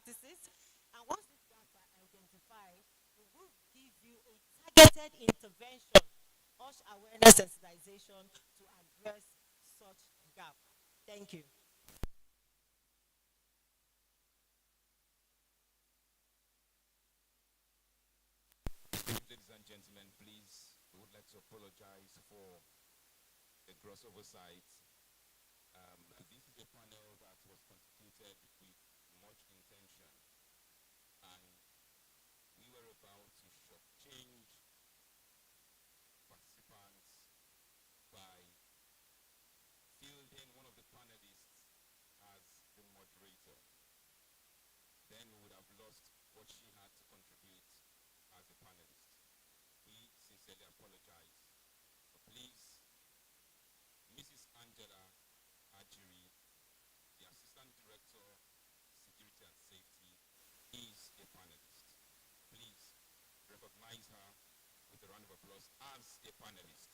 practices. And once these gaps are identified, we will give you a targeted intervention, OSH awareness sensitization to address such gap. Thank you. Ladies and gentlemen, please, we would like to apologize for a gross oversight. This is a panel that was constituted with much intention, and we were about to shortchange participants by fielding one of the panelists as the moderator. Then we would have lost what she had to contribute as a panelist. We sincerely apologize. So please, Mrs. Angela Ajiri, the Assistant Director, Security and Safety, is a panelist. Please recognize her with a round of applause as a panelist.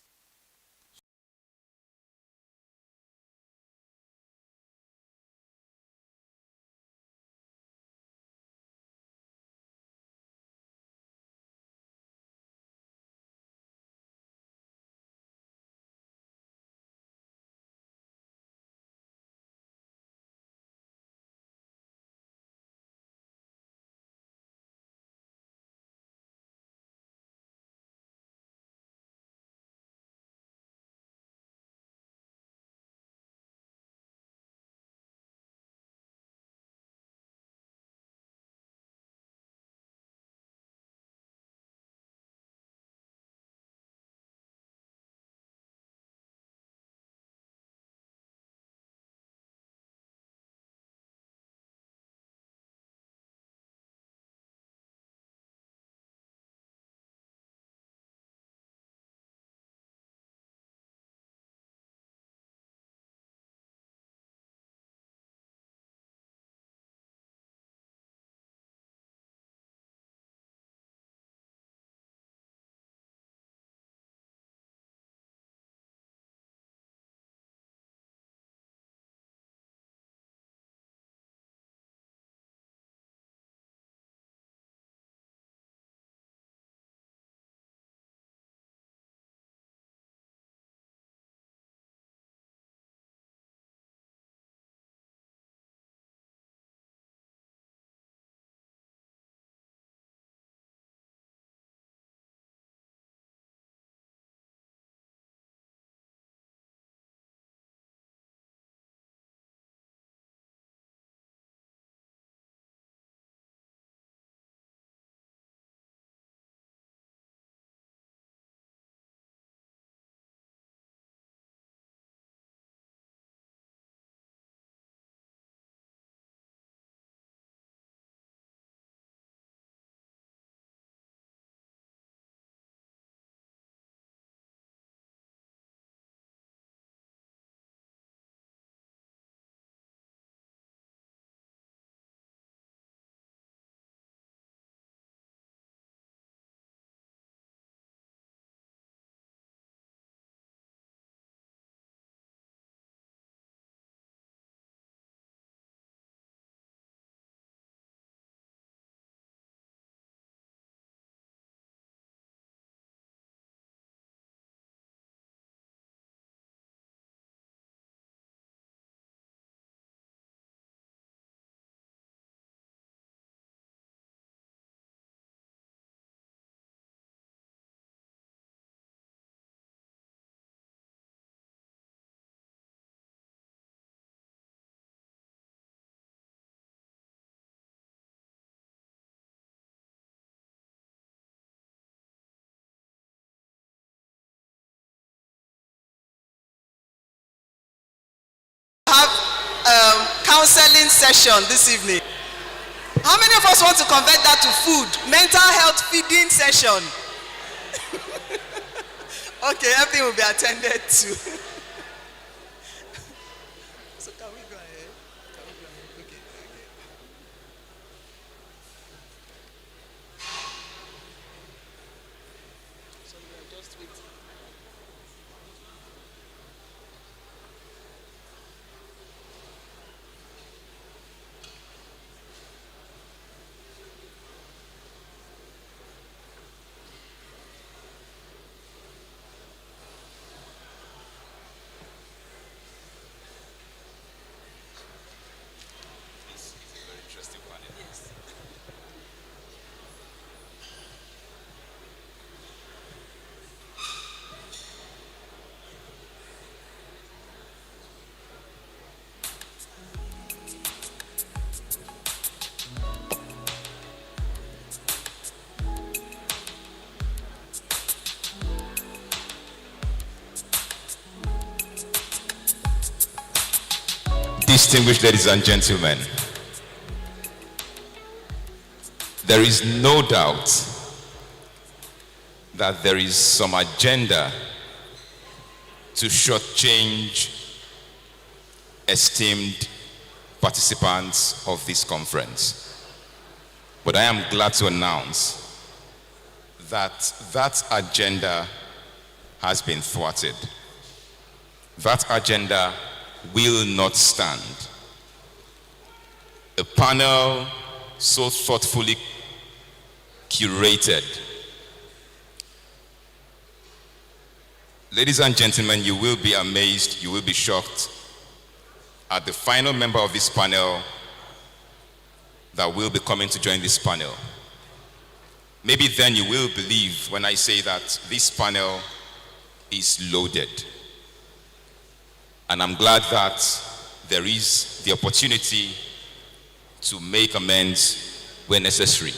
Counseling session this evening. How many of us want to convert that to food? Mental health feeding session. Okay, everything will be attended to. So can we go ahead? Okay. So we are just waiting. distinguished ladies and gentlemen, there is no doubt that there is some agenda to shortchange esteemed participants of this conference. But I am glad to announce that that agenda has been thwarted. That agenda will not stand. A panel so thoughtfully curated. Ladies and gentlemen, you will be amazed, you will be shocked at the final member of this panel that will be coming to join this panel. Maybe then you will believe when I say that this panel is loaded. And I'm glad that there is the opportunity to make amends where necessary.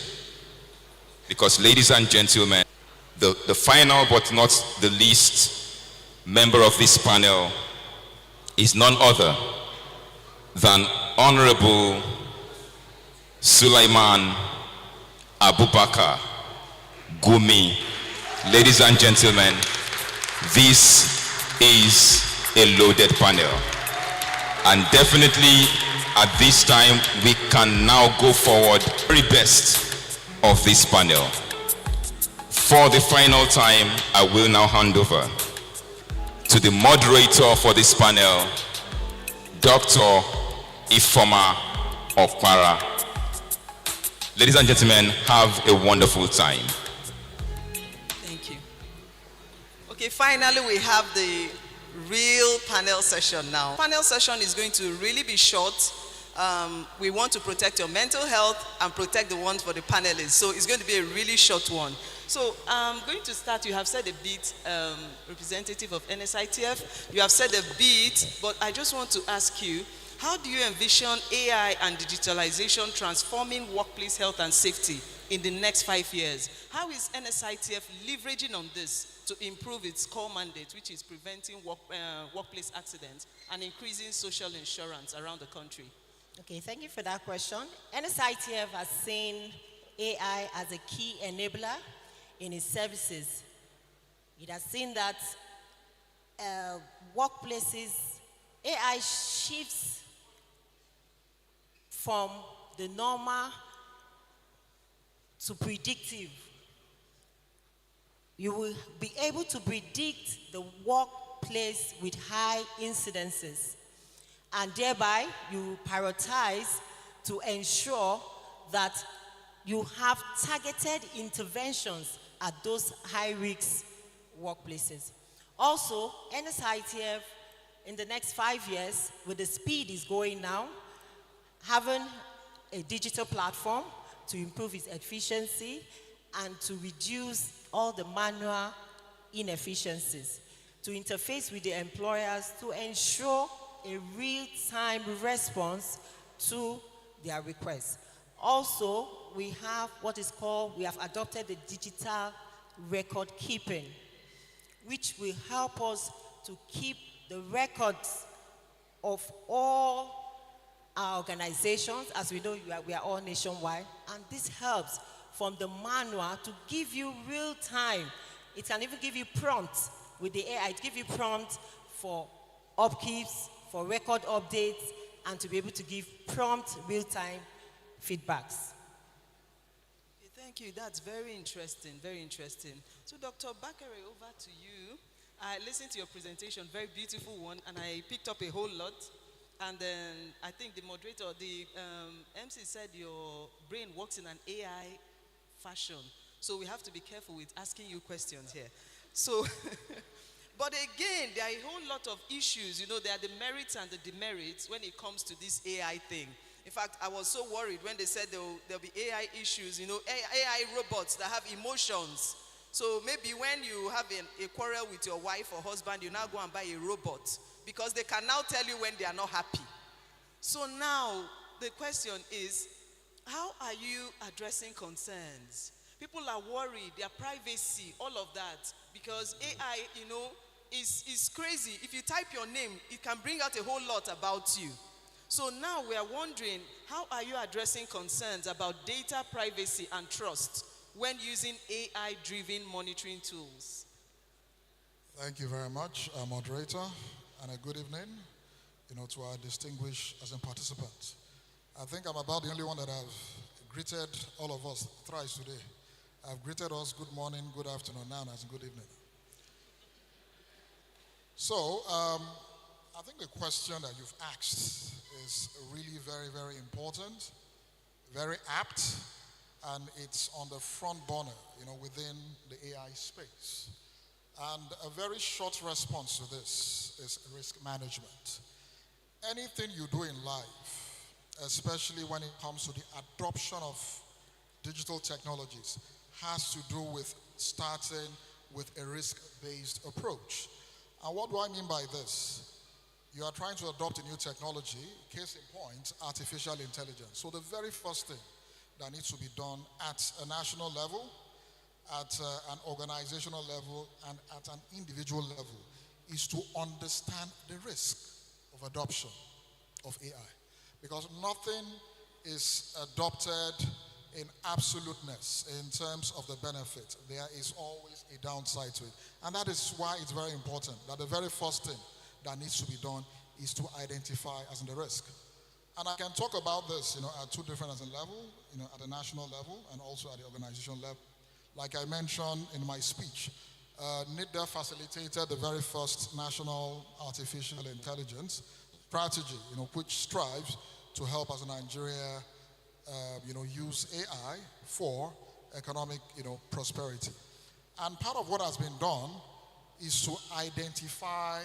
Because, ladies and gentlemen, the final but not the least member of this panel is none other than Honorable Sulaiman Abubakar Gumi. Ladies and gentlemen, this is a loaded panel. And definitely at this time, we can now go forward very best of this panel. For the final time, I will now hand over to the moderator for this panel, Dr. Ifoma Okpara. Ladies and gentlemen, have a wonderful time. Thank you. Okay, finally we have the real panel session now. Panel session is going to really be short. We want to protect your mental health and protect the ones for the panelists. So it's going to be a really short one. So I'm going to start. You have said a bit, representative of NSITF. You have said a bit, but I just want to ask you, how do you envision AI and digitalization transforming workplace health and safety in the next 5 years? How is NSITF leveraging on this to improve its core mandate, which is preventing workplace accidents and increasing social insurance around the country? Okay, thank you for that question. NSITF has seen AI as a key enabler in its services. It has seen that workplaces, AI shifts from the normal to predictive. You will be able to predict the workplace with high incidences, and thereby you prioritize to ensure that you have targeted interventions at those high-risk workplaces. Also, NSITF in the next 5 years, with the speed is going now, having a digital platform to improve its efficiency and to reduce all the manual inefficiencies, to interface with the employers to ensure a real-time response to their requests. Also, we have what is called, we have adopted the digital record keeping, which will help us to keep the records of all our organizations. As we know, we are all nationwide, and this helps from the manual to give you real time. It can even give you prompts with the AI. It gives you prompts for upkeeps, for record updates, and to be able to give prompt real-time feedbacks. Okay, thank you. That's very interesting, very interesting. So Dr. Bakare, over to you. I listened to your presentation, very beautiful one, and I picked up a whole lot. And then I think the moderator, the MC said your brain works in an AI fashion. So we have to be careful with asking you questions here. So, but again, there are a whole lot of issues. You know, there are the merits and the demerits when it comes to this AI thing. In fact, I was so worried when they said there'll be AI issues, you know, AI robots that have emotions. So maybe when you have a quarrel with your wife or husband, you now go and buy a robot because they can now tell you when they are not happy. So now the question is, how are you addressing concerns? People are worried, their privacy, all of that, because AI, you know, is crazy. If you type your name, it can bring out a whole lot about you. So now we are wondering, how are you addressing concerns about data privacy and trust when using AI-driven monitoring tools? Thank you very much, moderator, and a good evening, to our distinguished as in participants. I think I'm about the only one that have greeted all of us thrice today. I've greeted us good morning, good afternoon, now as good evening. So, I think the question that you've asked is really very, very important, very apt, and it's on the front burner, within the AI space. And a very short response to this is risk management. Anything you do in life, especially when it comes to the adoption of digital technologies, has to do with starting with a risk-based approach. And what do I mean by this? You are trying to adopt a new technology, case in point, artificial intelligence. So the very first thing that needs to be done at a national level, at an organizational level, and at an individual level is to understand the risk of adoption of AI. Because nothing is adopted in absoluteness in terms of the benefit. There is always a downside to it. And that is why it's very important that the very first thing that needs to be done is to identify as in the risk. And I can talk about this, at two different as in level, at the national level and also at the organizational level. Like I mentioned in my speech, NIDA facilitated the very first national artificial intelligence strategy, which strives to help as Nigeria, use AI for economic, prosperity. And part of what has been done is to identify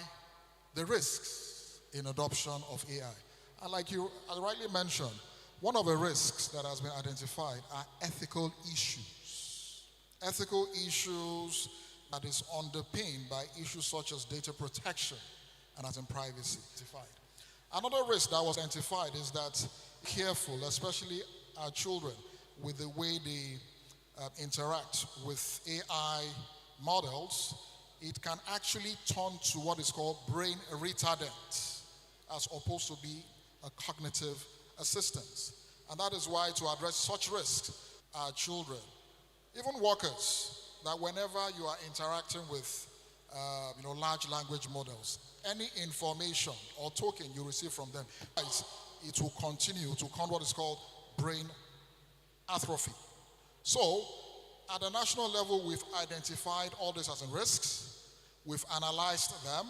the risks in adoption of AI. And like you rightly mentioned, one of the risks that has been identified are ethical issues. Ethical issues that is underpinned by issues such as data protection and as in privacy. Another risk that was identified is that careful, especially our children, with the way they interact with AI models, it can actually turn to what is called brain retardant as opposed to be a cognitive assistance. And that is why to address such risks, our children, even workers, that whenever you are interacting with large language models, any information or token you receive from them, it will continue to cause what is called brain atrophy. So, at the national level, we've identified all these as risks, we've analyzed them,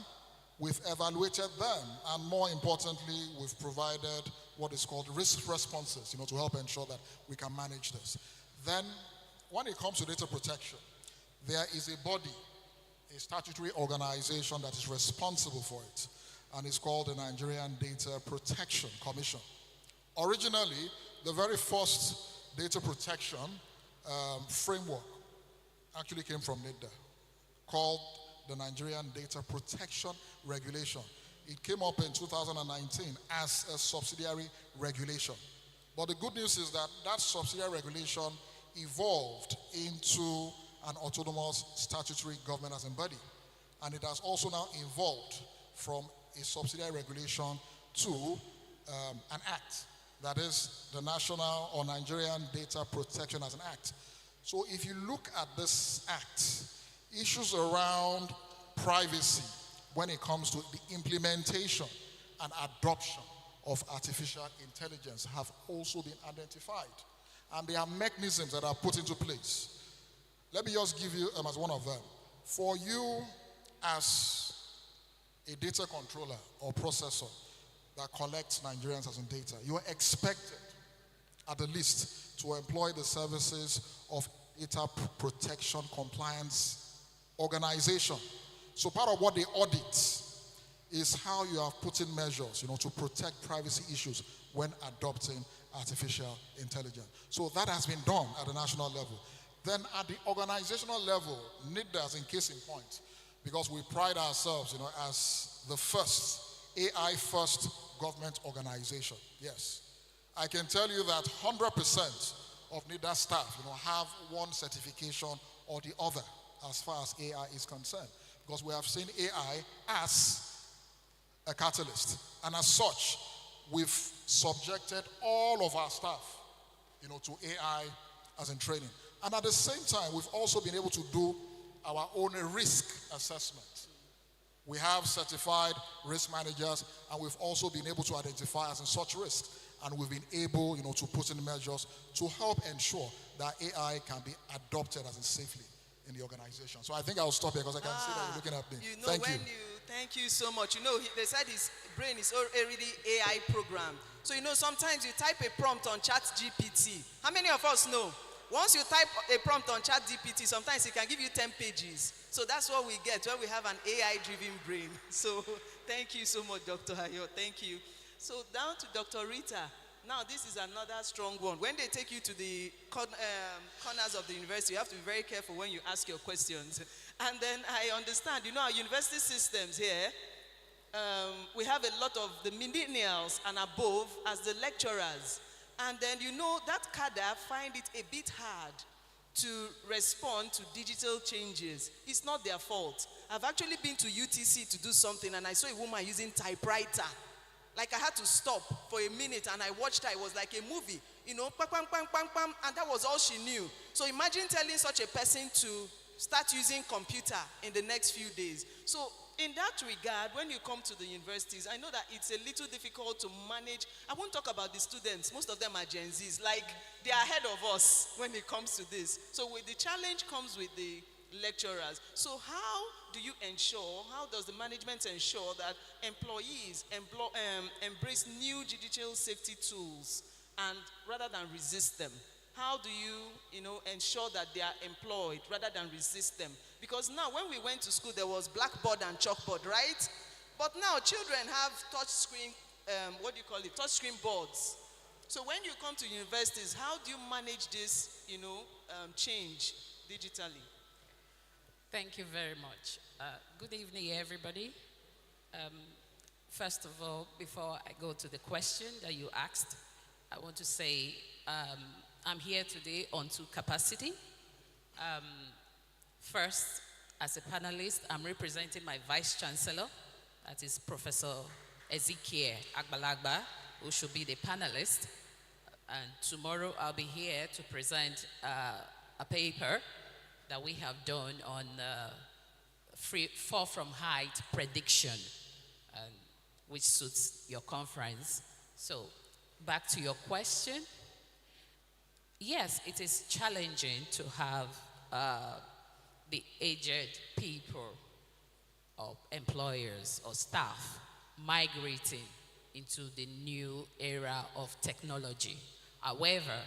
we've evaluated them, and more importantly, we've provided what is called risk responses, to help ensure that we can manage this. Then, when it comes to data protection, there is a body, a statutory organization that is responsible for it, and it's called the Nigerian Data Protection Commission. Originally, the very first data protection framework actually came from NIDA, called the Nigerian Data Protection Regulation. It came up in 2019 as a subsidiary regulation. But the good news is that that subsidiary regulation evolved into an autonomous statutory government as body. And it has also now evolved from a subsidiary regulation to an act. That is the National or Nigerian Data Protection as an Act. So if you look at this act, issues around privacy when it comes to the implementation and adoption of artificial intelligence have also been identified. And there are mechanisms that are put into place. Let me just give you as one of them. For you as a data controller or processor that collects Nigerians as in data, you are expected at the least to employ the services of data protection compliance organization. So part of what they audit is how you have put in measures, to protect privacy issues when adopting artificial intelligence. So that has been done at the national level. Then at the organizational level, NIDA as in case in point, because we pride ourselves, as the first AI first government organization. Yes. I can tell you that 100% of NIDA staff, have one certification or the other as far as AI is concerned. Because we have seen AI as a catalyst. And as such, we've subjected all of our staff, to AI as in training. And at the same time, we've also been able to do our own risk assessment. We have certified risk managers, and we've also been able to identify as in such risks. And we've been able, to put in measures to help ensure that AI can be adopted as in safely in the organization. So I think I'll stop here because I can see that you're looking at me. Thank you. Thank you so much. They said his brain is already AI programmed. So sometimes you type a prompt on Chat GPT. How many of us know? Once you type a prompt on Chat GPT, sometimes it can give you 10 pages. So that's what we get when we have an AI-driven brain. So thank you so much, Dr. Ayo. Thank you. So down to Dr. Rita. Now this is another strong one. When they take you to the corners of the university, you have to be very careful when you ask your questions. And then I understand, our university systems here, we have a lot of the millennials and above as the lecturers. And then that cadre find it a bit hard to respond to digital changes. It's not their fault. I've actually been to UTC to do something and I saw a woman using typewriter. Like I had to stop for a minute and I watched her. It was like a movie, pam, pam, pam, pam, pam, and that was all she knew. So imagine telling such a person to start using computer in the next few days. So in that regard, when you come to the universities, I know that it's a little difficult to manage. I won't talk about the students. Most of them are Gen Zs. Like, they are ahead of us when it comes to this. So the challenge comes with the lecturers. So how does the management ensure that employees embrace new digital safety tools and rather than resist them? How do you, ensure that they are employed rather than resist them? Because now when we went to school, there was blackboard and chalkboard, right? But now children have touch screen, touch screen boards. So when you come to universities, how do you manage this, change digitally? Thank you very much. Good evening, everybody. First of all, before I go to the question that you asked, I want to say I'm here today on two capacity. First, as a panelist, I'm representing my Vice Chancellor, that is Professor Ezekiel Agbalagba, who should be the panelist. And tomorrow I'll be here to present a paper that we have done on fall from height prediction, which suits your conference. So back to your question. Yes, it is challenging to have the aged people or employers or staff migrating into the new era of technology. However,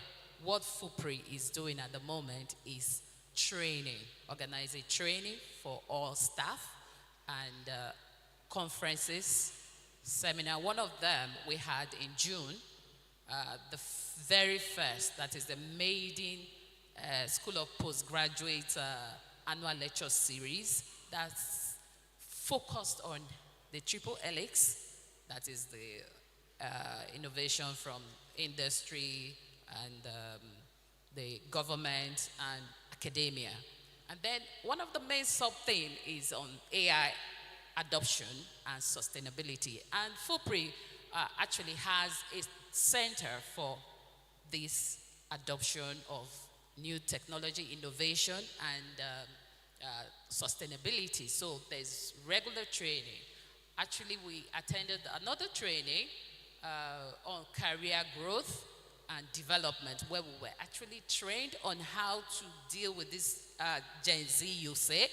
what FUPRI is doing at the moment is training, organizing training for all staff and conferences, seminar. One of them we had in June, the very first, that is the Maiden School of Postgraduate annual lecture series that's focused on the triple helix, that is the innovation from industry and the government and academia. And then one of the main sub-themes is on AI adoption and sustainability. And FUPRI actually has a center for this adoption of new technology, innovation, and sustainability. So there's regular training. Actually, we attended another training on career growth and development, where we were actually trained on how to deal with this Gen Z, you say.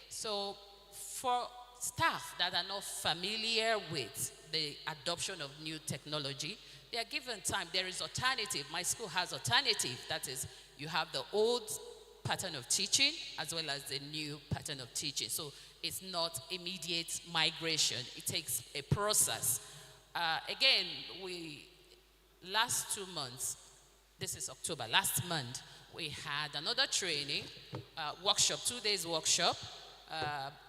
So for staff that are not familiar with the adoption of new technology, they are given time. There is alternative. My school has alternative. That is, you have the old pattern of teaching as well as the new pattern of teaching. So it's not immediate migration. It takes a process. Again, last 2 months, this is October, last month, we had another training, workshop, 2 days workshop,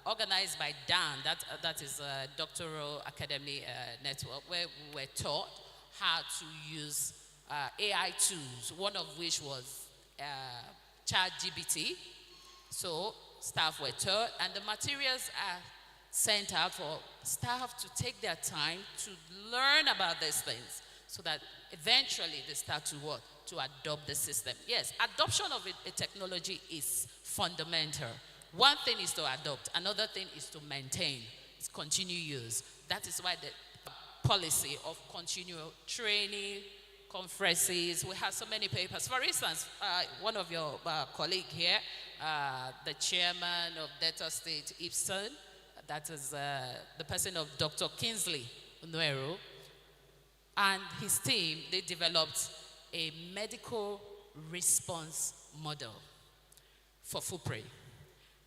organized by Dan, that is a doctoral academy network, where we were taught how to use AI tools, one of which was ChatGPT. So staff were taught, and the materials are sent out for staff to take their time to learn about these things so that eventually they start to what? To adopt the system. Yes, adoption of a technology is fundamental. One thing is to adopt, another thing is to maintain, is continue use. That is why the policy of continual training, conferences, we have so many papers. For instance, one of your colleague here, the chairman of Delta State ISPON, that is the person of Dr. Kingsley Unwero, and his team, they developed a medical response model for FUPRE.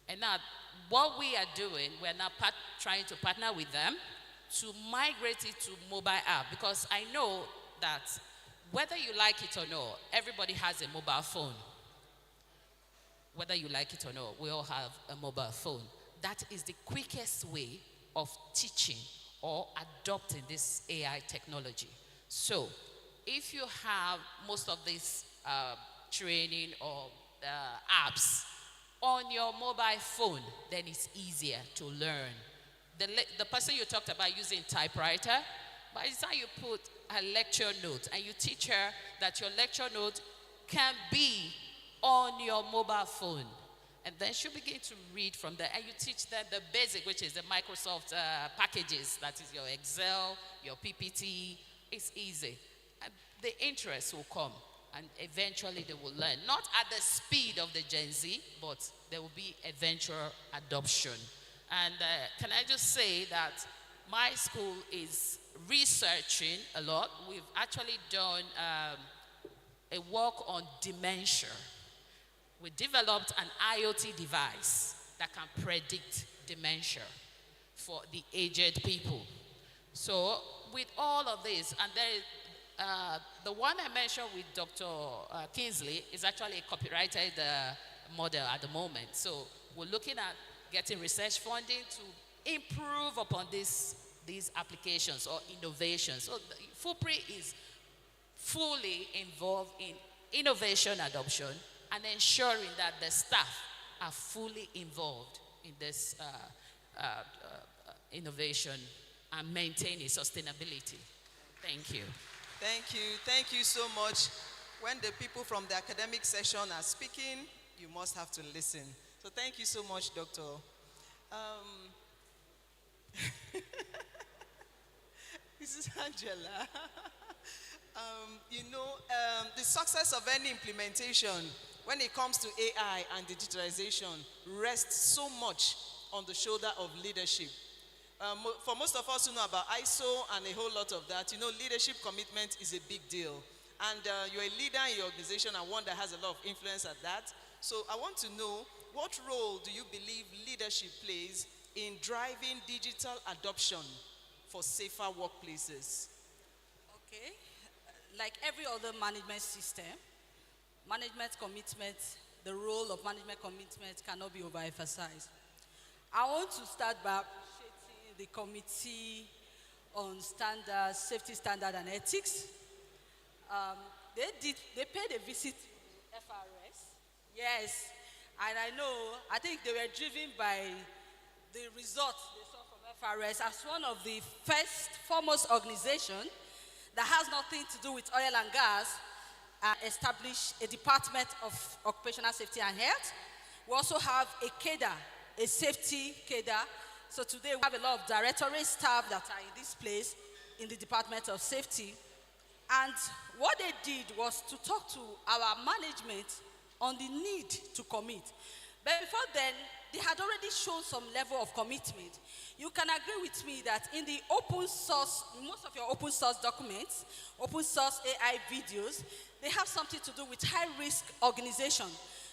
And now, what we are doing, we're now trying to partner with them to migrate it to mobile app, because I know that whether you like it or not, everybody has a mobile phone. Whether you like it or not, we all have a mobile phone. That is the quickest way of teaching or adopting this AI technology. So, if you have most of this training or apps on your mobile phone, then it's easier to learn. The person you talked about using typewriter, by the time you put a lecture note and you teach her that your lecture note can be on your mobile phone, and then she'll begin to read from there, and you teach them the basic, which is the Microsoft packages, that is your Excel, your PPT. It's easy. And the interest will come, and eventually they will learn. Not at the speed of the Gen Z, but there will be eventual adoption. And can I just say that my school is researching a lot. We've actually done a work on dementia. We developed an IoT device that can predict dementia for the aged people. So with all of this, and there is, the one I mentioned with Dr. Kingsley is actually a copyrighted model at the moment. So we're looking at getting research funding to improve upon these applications or innovations. So FUPRE is fully involved in innovation adoption and ensuring that the staff are fully involved in this innovation and maintaining sustainability. Thank you. Thank you. Thank you so much. When the people from the academic session are speaking, you must have to listen. So thank you so much, Doctor. This is Angela. The success of any implementation when it comes to AI and digitalization rests so much on the shoulder of leadership. For most of us who know about ISO and a whole lot of that, leadership commitment is a big deal. And you're a leader in your organization and one that has a lot of influence at that. So I want to know, what role do you believe leadership plays in driving digital adoption for safer workplaces? Okay. Like every other management system, management commitment, the role of management commitment cannot be overemphasized. I want to start by appreciating the Committee on Standards, Safety Standard and Ethics. They paid a visit to FRS. Yes, and I think they were driven by the results they saw from FRS as one of the foremost organizations that has nothing to do with oil and gas, establish a Department of Occupational Safety and Health. We also have a cadre, a safety cadre. So today we have a lot of directorate staff that are in this place in the Department of Safety. And what they did was to talk to our management on the need to commit. But before then, they had already shown some level of commitment. You can agree with me that in the open source, most of your open source documents, open source AI videos, they have something to do with high-risk organization.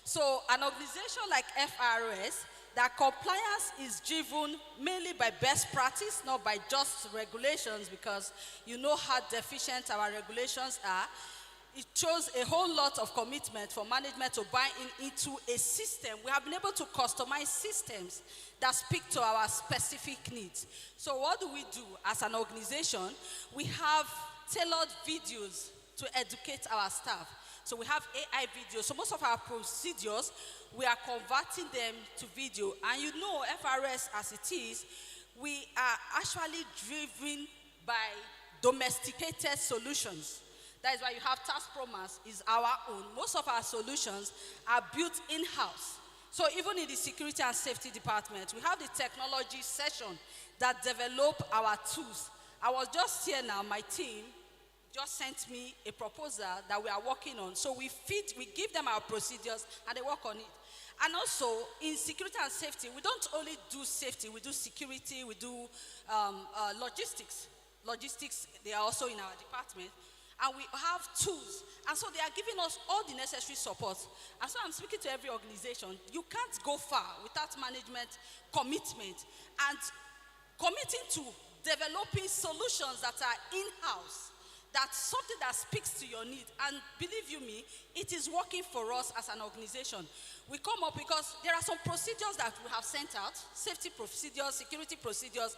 So an organization like FRS, that compliance is driven mainly by best practice, not by just regulations, because you know how deficient our regulations are. It shows a whole lot of commitment for management to buy into a system. We have been able to customize systems that speak to our specific needs. So what do we do as an organization? We have tailored videos to educate our staff. So we have AI videos. So most of our procedures, we are converting them to video. And FRS as it is, We are actually driven by domesticated solutions. That is why you have task promise is our own. Most of our solutions are built in-house. So even in the security and safety department, we have the technology session that develop our tools. I was just here now, my team just sent me a proposal that we are working on. So we give them our procedures and they work on it. And also in security and safety, we don't only do safety, we do security, we do logistics. Logistics, they are also in our department. And we have tools. And so they are giving us all the necessary support. And so I'm speaking to every organization. You can't go far without management commitment and committing to developing solutions that are in-house. That's something that speaks to your need. And believe you me, it is working for us as an organization. We come up because there are some procedures that we have sent out, safety procedures, security procedures,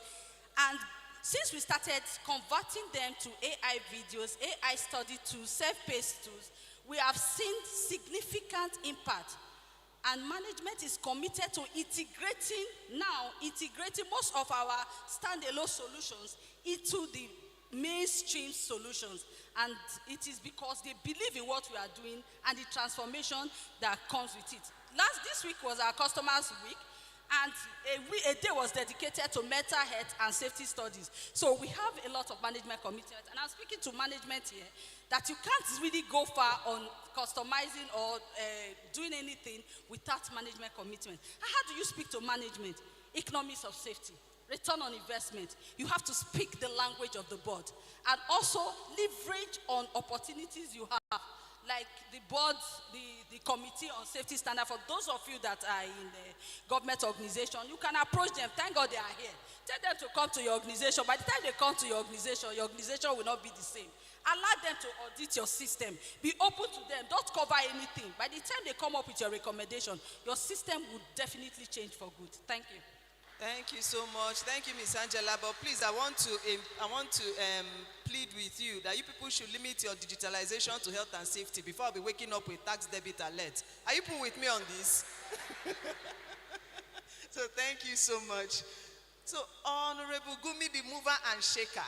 and since we started converting them to AI videos, AI study tools, self-paced tools, we have seen significant impact. And management is committed to integrating most of our standalone solutions into the mainstream solutions. And it is because they believe in what we are doing and the transformation that comes with it. This week was our customers week. And a day was dedicated to mental health and safety studies. So we have a lot of management commitment. And I'm speaking to management here that you can't really go far on customizing or doing anything without management commitment. And how do you speak to management? Economics of safety, return on investment. You have to speak the language of the board. And also leverage on opportunities you have. Like the board, the committee on safety standard, for those of you that are in the government organization, you can approach them. Thank God they are here. Tell them to come to your organization. By the time they come to your organization will not be the same. Allow them to audit your system. Be open to them. Don't cover anything. By the time they come up with your recommendation, your system will definitely change for good. Thank you. Thank you so much. Thank you, Miss Angela. But please, I want to plead with you that you people should limit your digitalization to health and safety before I'll be waking up with tax debit alert. Are you people with me on this? So thank you so much. So Honorable Gumi, the mover and shaker.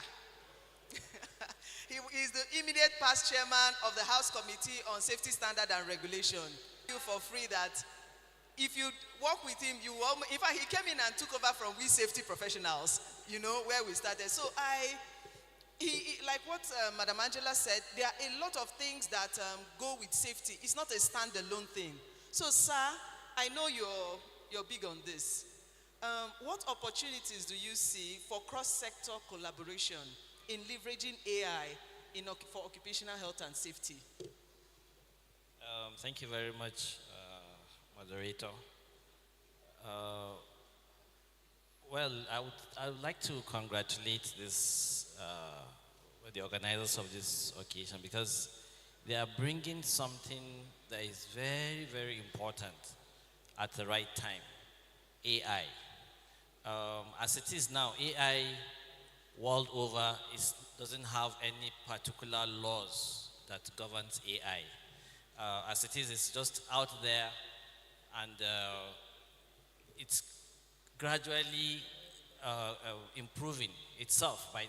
He is the immediate past chairman of the House Committee on Safety Standard and Regulation. You for free that if you work with him, in fact, he came in and took over from we safety professionals, where we started. So like what Madam Angela said, there are a lot of things that go with safety. It's not a standalone thing. So, sir, I know you're big on this. What opportunities do you see for cross-sector collaboration in leveraging AI for occupational health and safety? Thank you very much, moderator. Well, I would like to congratulate the organizers of this occasion because they are bringing something that is very, very important at the right time, AI. As it is now, AI world over doesn't have any particular laws that governs AI. As it is, it's just out there and it's gradually improving itself by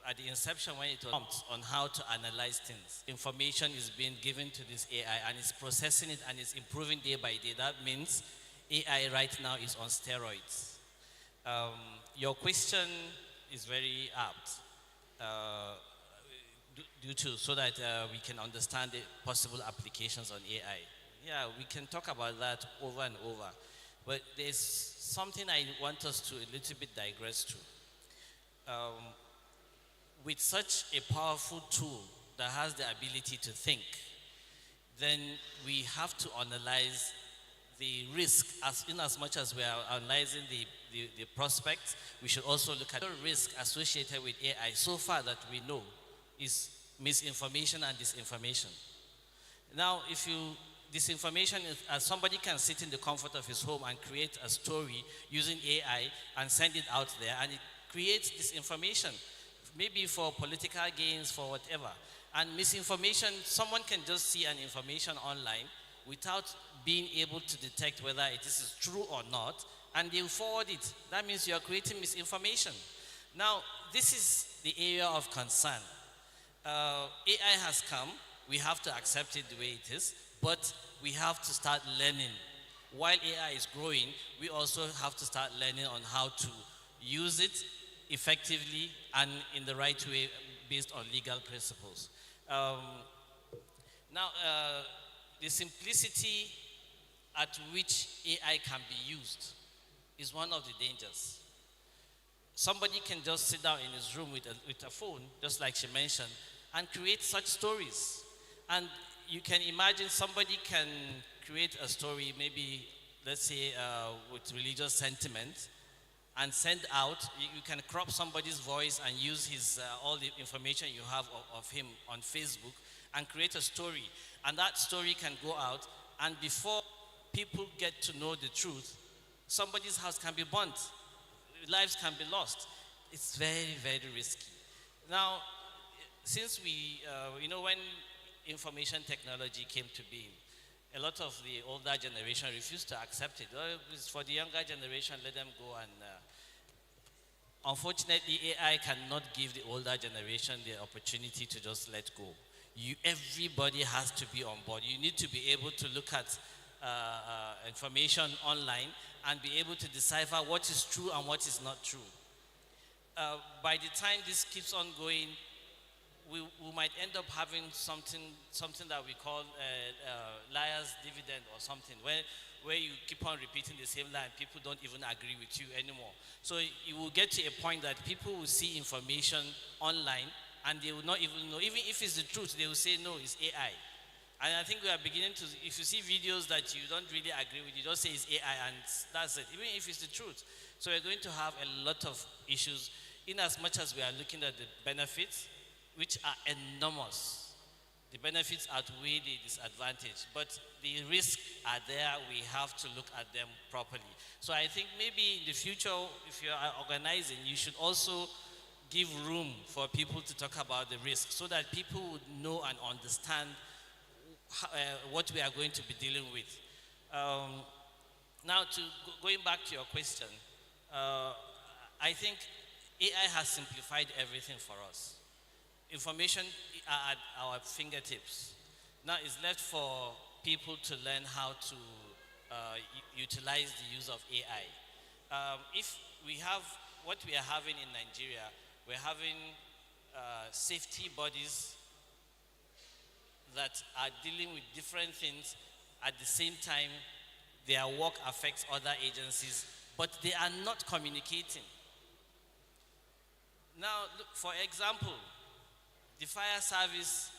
at the inception when it was on how to analyze things. Information is being given to this AI and it's processing it and it's improving day by day. That means AI right now is on steroids. Your question is very apt so that we can understand the possible applications on AI. Yeah, we can talk about that over and over. But there's something I want us to a little bit digress to. With such a powerful tool that has the ability to think, then we have to analyze the risk. In as much as we are analyzing the prospects, we should also look at the risk associated with AI so far that we know is misinformation and disinformation. Now, disinformation is somebody can sit in the comfort of his home and create a story using AI and send it out there, and it creates disinformation, maybe for political gains, for whatever. And misinformation, someone can just see an information online without being able to detect whether it is true or not, and they will forward it. That means you are creating misinformation. Now, this is the area of concern. AI has come, we have to accept it the way it is, but we have to start learning. While AI is growing, we also have to start learning on how to use it effectively and in the right way based on legal principles. Now, the simplicity at which AI can be used is one of the dangers. Somebody can just sit down in his room with a phone, just like she mentioned, and create such stories. And you can imagine somebody can create a story, maybe, let's say, with religious sentiment, and send out. You can crop somebody's voice and use his all the information you have of him on Facebook and create a story. And that story can go out, and before people get to know the truth, somebody's house can be burnt, lives can be lost. It's very, very risky. Now, since when information technology came to be, a lot of the older generation refused to accept it. Well, it's for the younger generation, let them go. And unfortunately, AI cannot give the older generation the opportunity to just let go. Everybody has to be on board. You need to be able to look at information online and be able to decipher what is true and what is not true. By the time this keeps on going, we might end up having something that we call liar's dividend or something, where you keep on repeating the same lie and people don't even agree with you anymore. So you will get to a point that people will see information online and they will not even know. Even if it's the truth, they will say, no, it's AI. And I think we are beginning to, if you see videos that you don't really agree with, you just say it's AI and that's it, even if it's the truth. So we're going to have a lot of issues in as much as we are looking at the benefits, which are enormous. The benefits outweigh the disadvantage, but the risks are there. We have to look at them properly. So I think maybe in the future, if you are organizing, you should also give room for people to talk about the risk so that people would know and understand what we are going to be dealing with. Now, going back to your question, I think AI has simplified everything for us. Information are at our fingertips. Now it's left for people to learn how to utilize the use of AI. If we have what we are having in Nigeria, we're having safety bodies that are dealing with different things at the same time. Their work affects other agencies, but they are not communicating. Now, look, for example, the fire service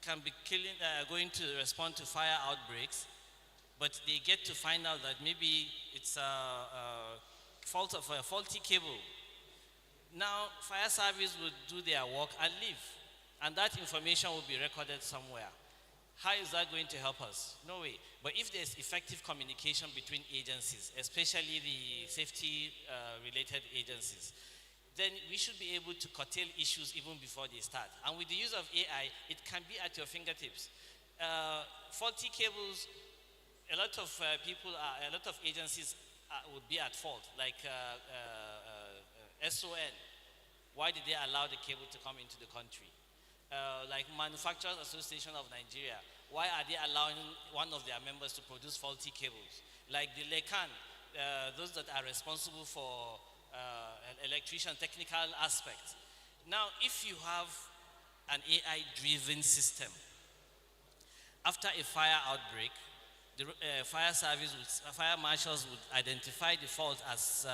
can be going to respond to fire outbreaks, but they get to find out that maybe it's a fault of a faulty cable. Now, fire service will do their work and leave, and that information will be recorded somewhere. How is that going to help us? No way. But if there's effective communication between agencies, especially the safety related agencies, then we should be able to curtail issues even before they start. And with the use of AI, it can be at your fingertips. Faulty cables, a lot of agencies would be at fault, like SON. Why did they allow the cable to come into the country? Like Manufacturers Association of Nigeria, why are they allowing one of their members to produce faulty cables? Like the LECAN, those that are responsible for electrician technical aspects. Now, if you have an AI-driven system, after a fire outbreak, the fire marshals would identify the fault as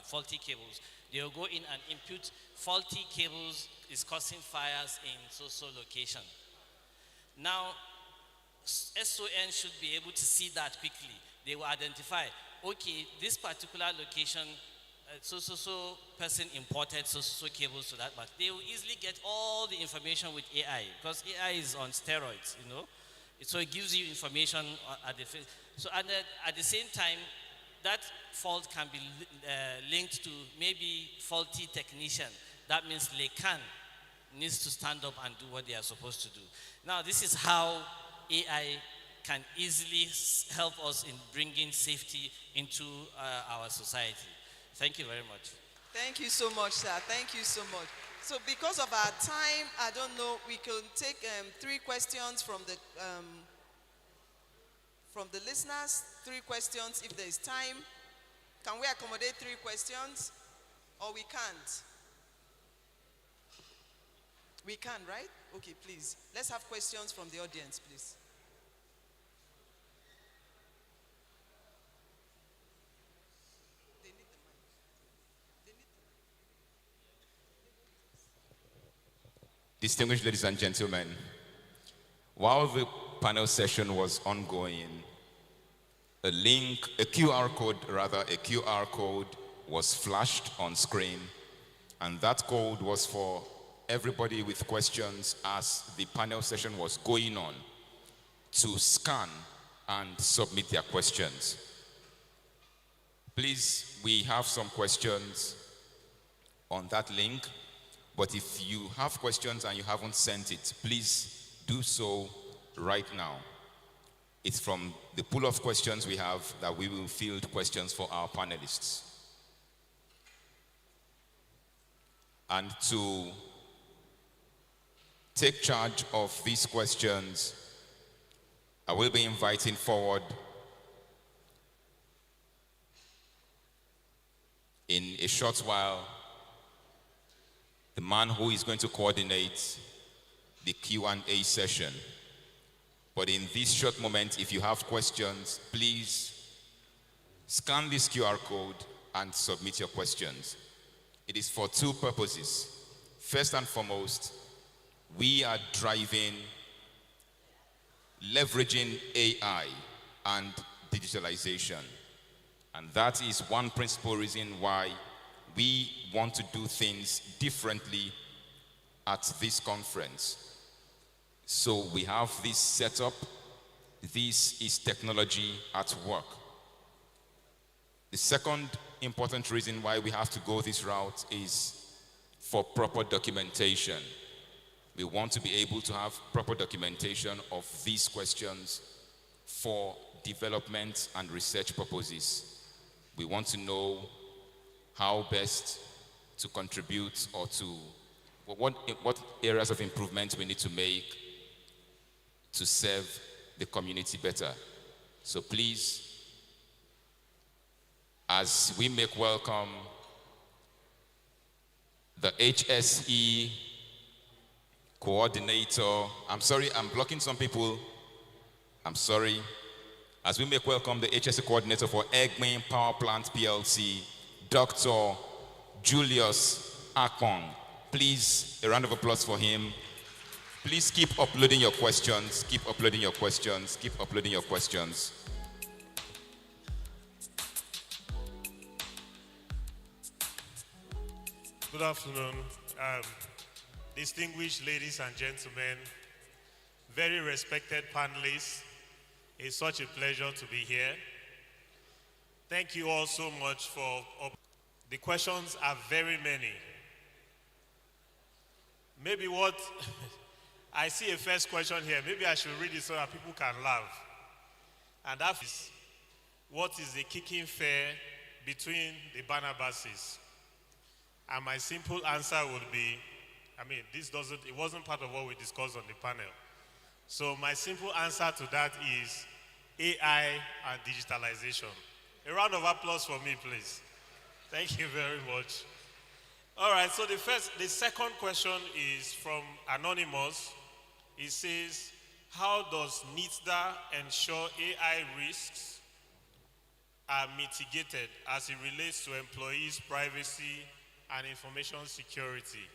faulty cables. They will go in and impute faulty cables is causing fires in so location. Now, SON should be able to see that quickly. They will identify, okay, this particular location, so person imported so cables to that, but they will easily get all the information with AI because AI is on steroids, you know. So it gives you information at the face. So at the same time, that fault can be linked to maybe faulty technician. That means LECAN needs to stand up and do what they are supposed to do. Now, this is how AI can easily help us in bringing safety into our society. Thank you very much. Thank you so much, sir. Thank you so much. So because of our time, I don't know, we can take 3 questions from the listeners, 3 questions if there is time. Can we accommodate 3 questions? Or we can't? We can, right? Okay, please. Let's have questions from the audience, please. Distinguished ladies and gentlemen, while the panel session was ongoing, a QR code was flashed on screen, and that code was for everybody with questions as the panel session was going on to scan and submit their questions. Please, we have some questions on that link, but if you have questions and you haven't sent it, please do so right now. It's from the pool of questions we have that we will field questions for our panelists. And to take charge of these questions, I will be inviting forward in a short while the man who is going to coordinate the Q&A session. But in this short moment, if you have questions, please scan this QR code and submit your questions. It is for 2 purposes. First and foremost, we are leveraging AI and digitalization. And that is one principal reason why we want to do things differently at this conference. So we have this setup. This is technology at work. The second important reason why we have to go this route is for proper documentation. We want to be able to have proper documentation of these questions for development and research purposes. We want to know how best to contribute or to what areas of improvement we need to make to serve the community better. So please, as we make welcome the HSE coordinator, I'm sorry, I'm blocking some people. I'm sorry. As we make welcome the HSE coordinator for Eggman Power Plant PLC, Dr. Julius Akpong. Please, a round of applause for him. Please keep uploading your questions. Keep uploading your questions. Keep uploading your questions. Good afternoon, distinguished ladies and gentlemen, very respected panelists. It's such a pleasure to be here. Thank you all so much for. The questions are very many. Maybe what I see a first question here. Maybe I should read it so that people can laugh. And that is, what is the kicking fare between the Barnabases? And my simple answer would be, it wasn't part of what we discussed on the panel. So my simple answer to that is AI and digitalization. A round of applause for me, please. Thank you very much. All right, so the second question is from Anonymous. It says, how does NITDA ensure AI risks are mitigated as it relates to employees' privacy and information security?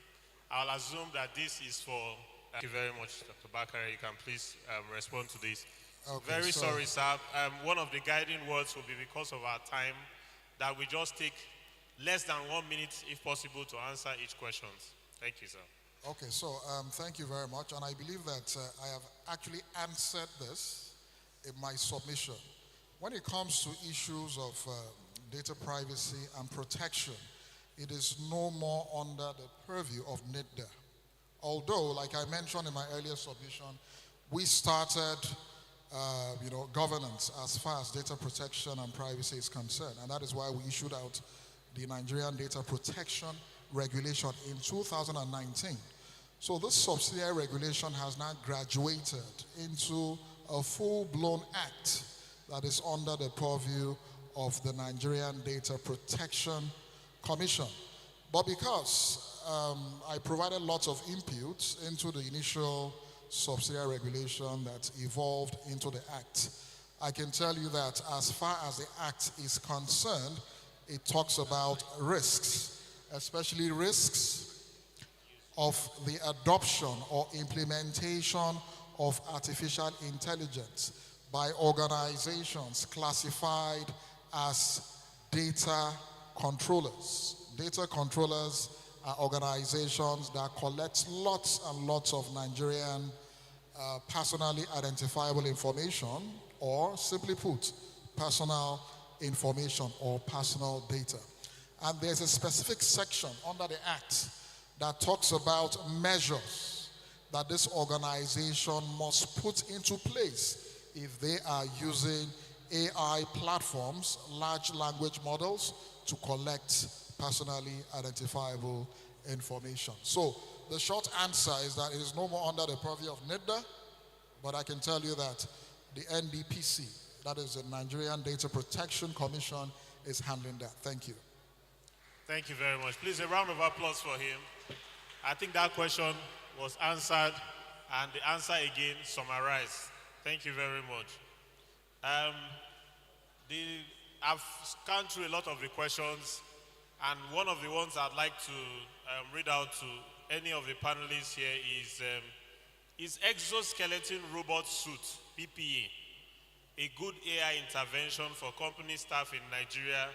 I'll assume that this is for. Thank you very much, Dr. Bakare. You can please respond to this. Okay, Very sorry, sir. One of the guiding words will be, because of our time, that we just take less than 1 minute, if possible, to answer each question. Thank you, sir. Okay, so thank you very much. And I believe that I have actually answered this in my submission. When it comes to issues of data privacy and protection, it is no more under the purview of NITDA. Although, like I mentioned in my earlier submission, we started governance as far as data protection and privacy is concerned. And that is why we issued out the Nigerian Data Protection Regulation in 2019. So this subsidiary regulation has now graduated into a full-blown act that is under the purview of the Nigerian Data Protection Commission. But because I provided lots of inputs into the initial subsidiary regulation that evolved into the Act, I can tell you that as far as the Act is concerned, it talks about risks, especially risks of the adoption or implementation of artificial intelligence by organizations classified as data controllers. Data controllers are organizations that collect lots and lots of Nigerian personally identifiable information, or simply put, personal information or personal data. And there's a specific section under the Act that talks about measures that this organization must put into place if they are using AI platforms, large language models, to collect personally identifiable information. So the short answer is that it is no more under the purview of NIDA, but I can tell you that the NDPC, that is the Nigerian Data Protection Commission, is handling that. Thank you. Thank you very much. Please, a round of applause for him. I think that question was answered, and the answer again summarized. Thank you very much. I've scanned through a lot of the questions, and one of the ones I'd like to read out to any of the panelists here is exoskeleton robot suit, PPE, a good AI intervention for company staff in Nigeria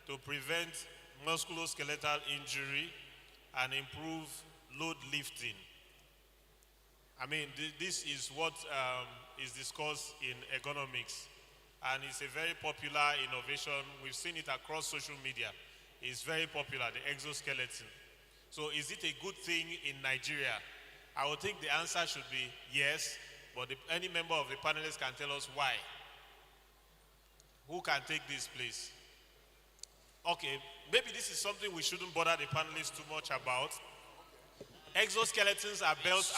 to prevent musculoskeletal injury and improve load lifting? I mean, this is what is discussed in ergonomics, and it's a very popular innovation. We've seen it across social media. It's very popular, the exoskeleton. So is it a good thing in Nigeria? I would think the answer should be yes, but any member of the panelists can tell us why. Who can take this, please? Okay, maybe this is something we shouldn't bother the panelists too much about. Exoskeletons are built.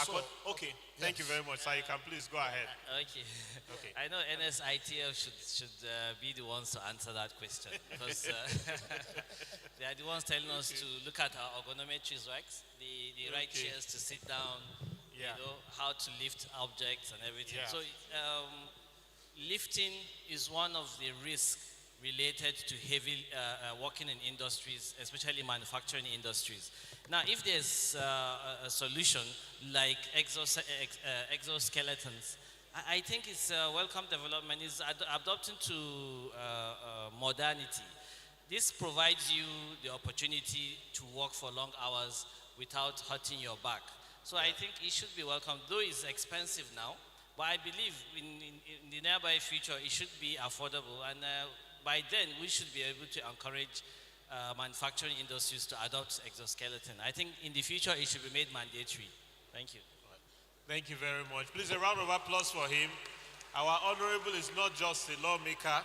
Okay, thank you very much, sir. You can please go ahead. Okay. Okay. I know NSITF should be the ones to answer that question, because they are the ones telling us to look at our ergonometry racks, the right chairs to sit down, how to lift objects and everything. Yeah. So lifting is one of the risks related to heavy working in industries, especially manufacturing industries. Now, if there's a solution like exoskeletons, I think it's a welcome development. It's adopting to modernity. This provides you the opportunity to work for long hours without hurting your back. So I think it should be welcome, though it's expensive now, but I believe in the nearby future it should be affordable, and by then we should be able to encourage manufacturing industries to adopt exoskeleton. I think in the future it should be made mandatory. Thank you. Thank you very much. Please, a round of applause for him. Our honorable is not just a lawmaker,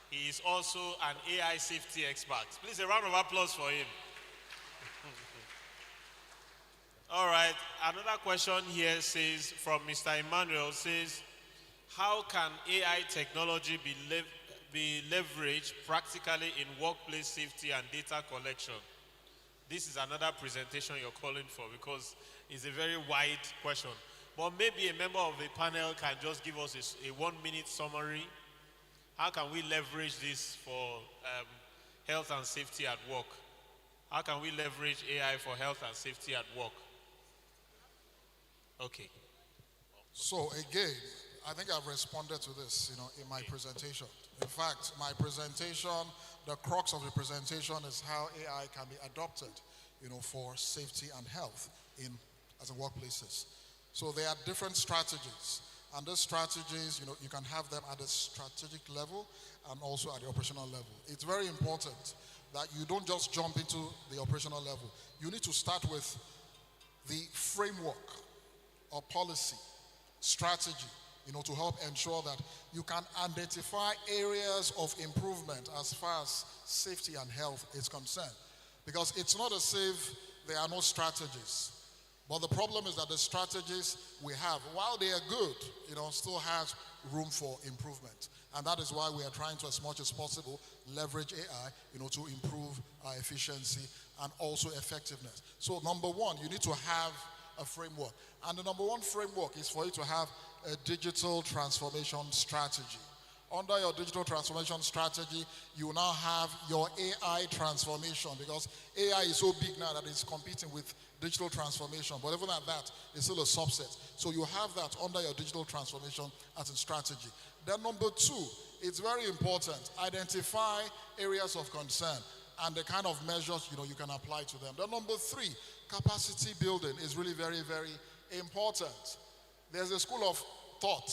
he is also an AI safety expert. Please, a round of applause for him. All right, another question here says, from Mr. Emmanuel, says, how can AI technology be leveraged practically in workplace safety and data collection? This is another presentation you're calling for, because it's a very wide question. But maybe a member of the panel can just give us a 1-minute summary. How can we leverage this for health and safety at work? How can we leverage AI for health and safety at work? Okay. So again, I think I've responded to this, in my presentation. In fact, my presentation, the crux of the presentation is how AI can be adopted, for safety and health as a workplaces. So there are different strategies, and those strategies, you can have them at the strategic level and also at the operational level. It's very important that you don't just jump into the operational level. You need to start with the framework or policy, strategy, to help ensure that you can identify areas of improvement as far as safety and health is concerned. Because it's not as if there are no strategies. But the problem is that the strategies we have, while they are good, still has room for improvement. And that is why we are trying to, as much as possible, leverage AI, to improve our efficiency and also effectiveness. So number one, you need to have a framework. And the number one framework is for you to have a digital transformation strategy. Under your digital transformation strategy, you now have your AI transformation, because AI is so big now that it's competing with digital transformation. But even at that, it's still a subset. So you have that under your digital transformation as a strategy. Then number two, it's very important. Identify areas of concern and the kind of measures you can apply to them. Then number three, capacity building is really very, very important. There's a school of thought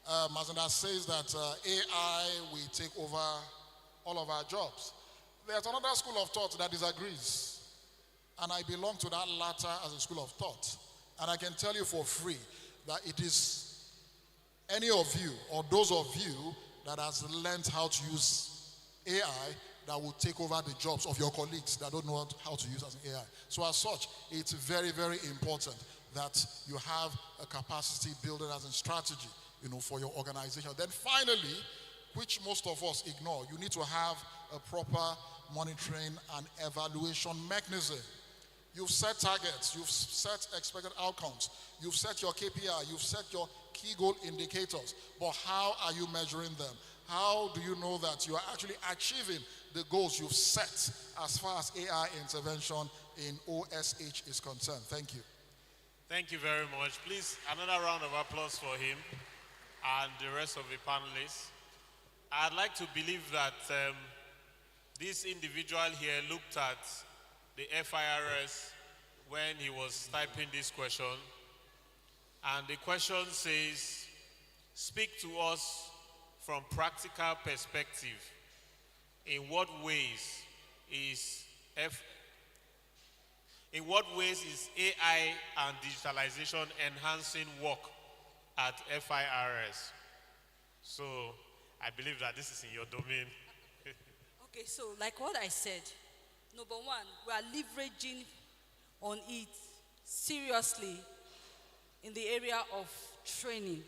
that says that AI will take over all of our jobs. There's another school of thought that disagrees. And I belong to that latter as a school of thought. And I can tell you for free that it is any of you or those of you that has learned how to use AI that will take over the jobs of your colleagues that don't know how to use as an AI. So as such, it's very, very important that you have a capacity building as a strategy, for your organization. Then finally, which most of us ignore, you need to have a proper monitoring and evaluation mechanism. You've set targets, you've set expected outcomes, you've set your KPI, you've set your key goal indicators, but how are you measuring them? How do you know that you are actually achieving the goals you've set as far as AI intervention in OSH is concerned? Thank you. Thank you very much. Please, another round of applause for him and the rest of the panelists. I'd like to believe that this individual here looked at the FIRS when he was typing this question. And the question says, speak to us from practical perspective. In what ways is AI and digitalization enhancing work at FIRS? So I believe that this is in your domain. Okay, so like what I said, number one, we are leveraging on it seriously in the area of training.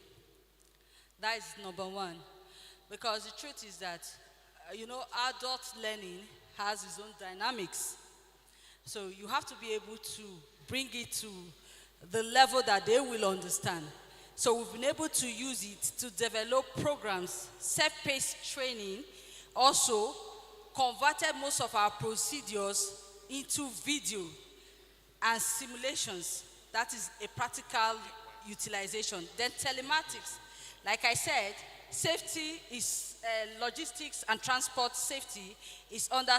That is number one. Because the truth is that, adult learning has its own dynamics. So you have to be able to bring it to the level that they will understand. So we've been able to use it to develop programs, self-paced training, also converted most of our procedures into video and simulations. That is a practical utilization. Then telematics. Like I said, safety is logistics and transport safety is under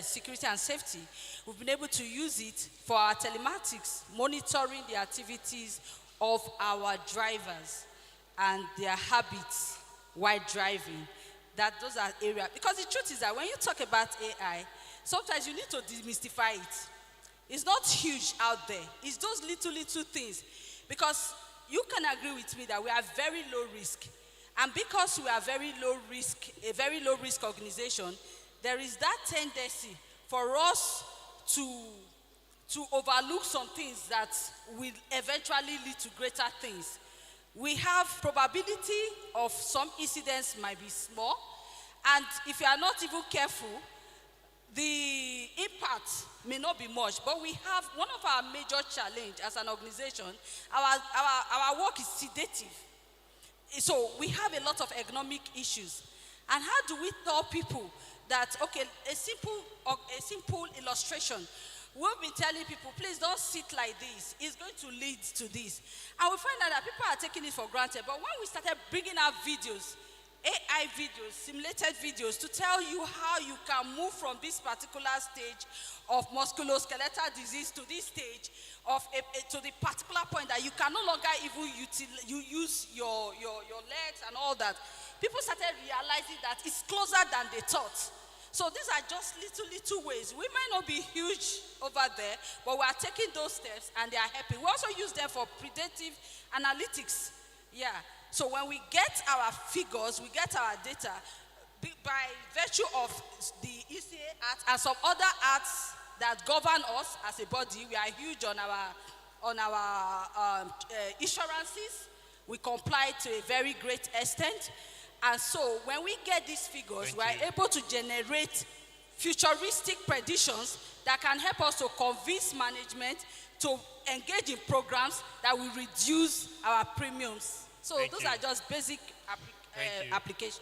security and safety. We've been able to use it for our telematics, monitoring the activities of our drivers and their habits while driving. Those are areas. Because the truth is that when you talk about AI, sometimes you need to demystify it. It's not huge out there. It's those little things. Because you can agree with me that we are very low risk. And because we are very low risk, a very low risk organization, there is that tendency for us to overlook some things that will eventually lead to greater things. We have probability of some incidents might be small, and if you are not even careful, the impact may not be much. But we have one of our major challenge as an organization. Our work is sedative. So we have a lot of economic issues. And how do we tell people that, okay, a simple illustration. We've been telling people, please don't sit like this. It's going to lead to this. And we find out that people are taking it for granted. But when we started bringing out videos, AI videos, simulated videos, to tell you how you can move from this particular stage of musculoskeletal disease to this stage of to the particular point that you can no longer even use your legs and all that, people started realizing that it's closer than they thought. So these are just little ways. We might not be huge over there, but we are taking those steps and they are helping. We also use them for predictive analytics. Yeah. So when we get our figures, we get our data by virtue of the ECA Act and some other acts that govern us as a body. We are huge on our insurances. We comply to a very great extent. And so when we get these figures, we are able to generate futuristic predictions that can help us to convince management to engage in programs that will reduce our premiums. So those are just basic applications.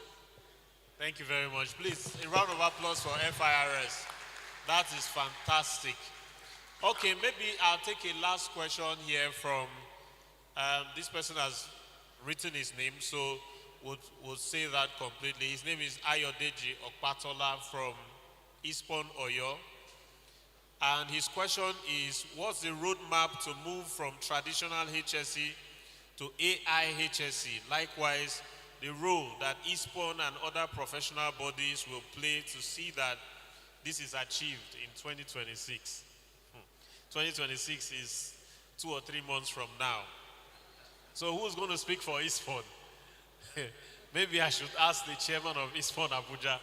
Thank you very much. Please, a round of applause for FIRS. That is fantastic. Okay, maybe I'll take a last question here from this person has written his name, so we'll say that completely. His name is Ayodeji Okpatola from ISPON, Oyo. And his question is, what's the roadmap to move from traditional HSE to AI HSE? Likewise, the role that ISPON and other professional bodies will play to see that this is achieved in 2026. 2026 is 2 or 3 months from now. So who's going to speak for ISPON? Maybe I should ask the chairman of ISPON Abuja.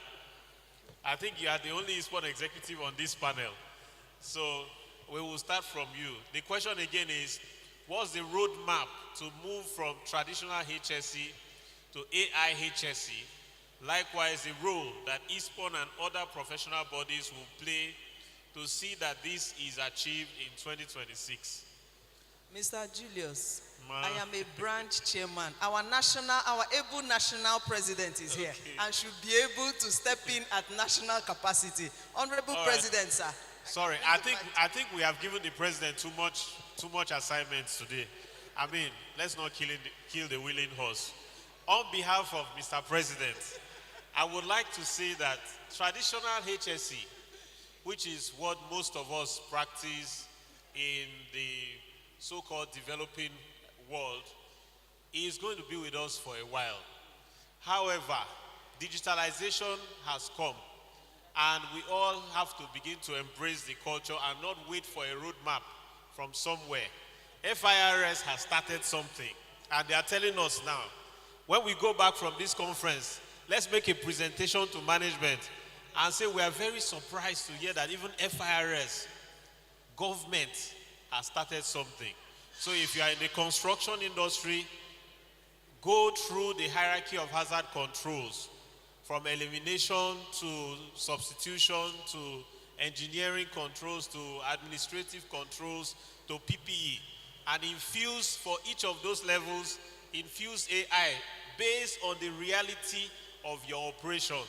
I think you are the only ISPON executive on this panel. So we will start from you. The question again is, what's the roadmap to move from traditional HSE to AI HSE? Likewise, the role that ISPON and other professional bodies will play to see that this is achieved in 2026. Mr. Julius, I am a branch chairman. Our able national president is here and should be able to step in at national capacity. Honorable President, sir. Sorry, I think we have given the president too much assignments today. I mean, let's not kill the willing horse. On behalf of Mr. President, I would like to say that traditional HSE, which is what most of us practice in the so-called developing world, is going to be with us for a while. However, digitalization has come, and we all have to begin to embrace the culture and not wait for a roadmap from somewhere. FIRS has started something, and they are telling us now, when we go back from this conference, let's make a presentation to management and say we are very surprised to hear that even FIRS, government, has started something. So if you are in the construction industry, go through the hierarchy of hazard controls, from elimination to substitution to engineering controls to administrative controls to PPE, and infuse for each of those levels, infuse AI based on the reality of your operations,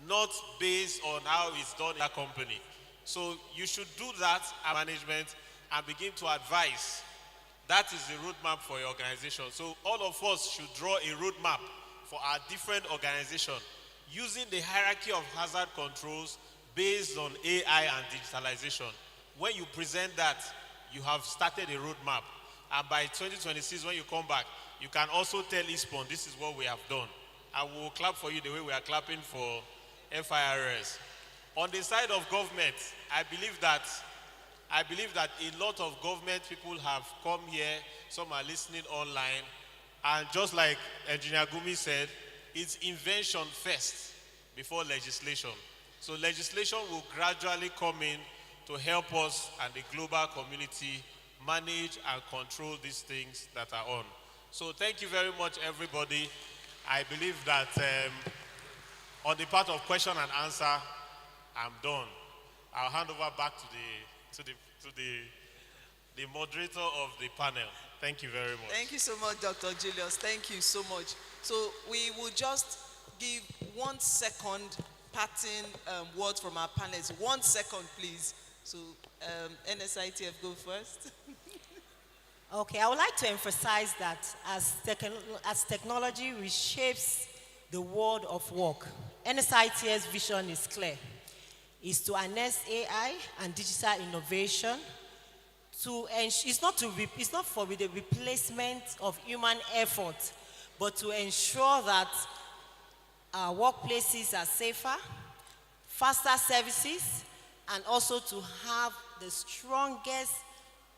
not based on how it's done in that company. So you should do that as management and begin to advise. That is the roadmap for your organization. So all of us should draw a roadmap for our different organizations using the hierarchy of hazard controls based on AI and digitalization. When you present that, you have started a roadmap. And by 2026, when you come back, you can also tell ISPON, this is what we have done. I will clap for you the way we are clapping for FIRS. On the side of government, I believe that a lot of government people have come here, some are listening online, and just like Engineer Gumi said, it's invention first before legislation. So legislation will gradually come in to help us and the global community manage and control these things that are on. So thank you very much, everybody. I believe that on the part of question and answer, I'm done. I'll hand over back to the moderator of the panel. Thank you very much. Thank you so much, Dr. Julius. Thank you so much. So we will just give 1 second parting words from our panelists. 1 second, please. So NSITF, go first. Okay, I would like to emphasize that as technology reshapes the world of work, NSIT's vision is clear. Is to harness AI and digital innovation it's not for the replacement of human effort, but to ensure that our workplaces are safer, faster services, and also to have the strongest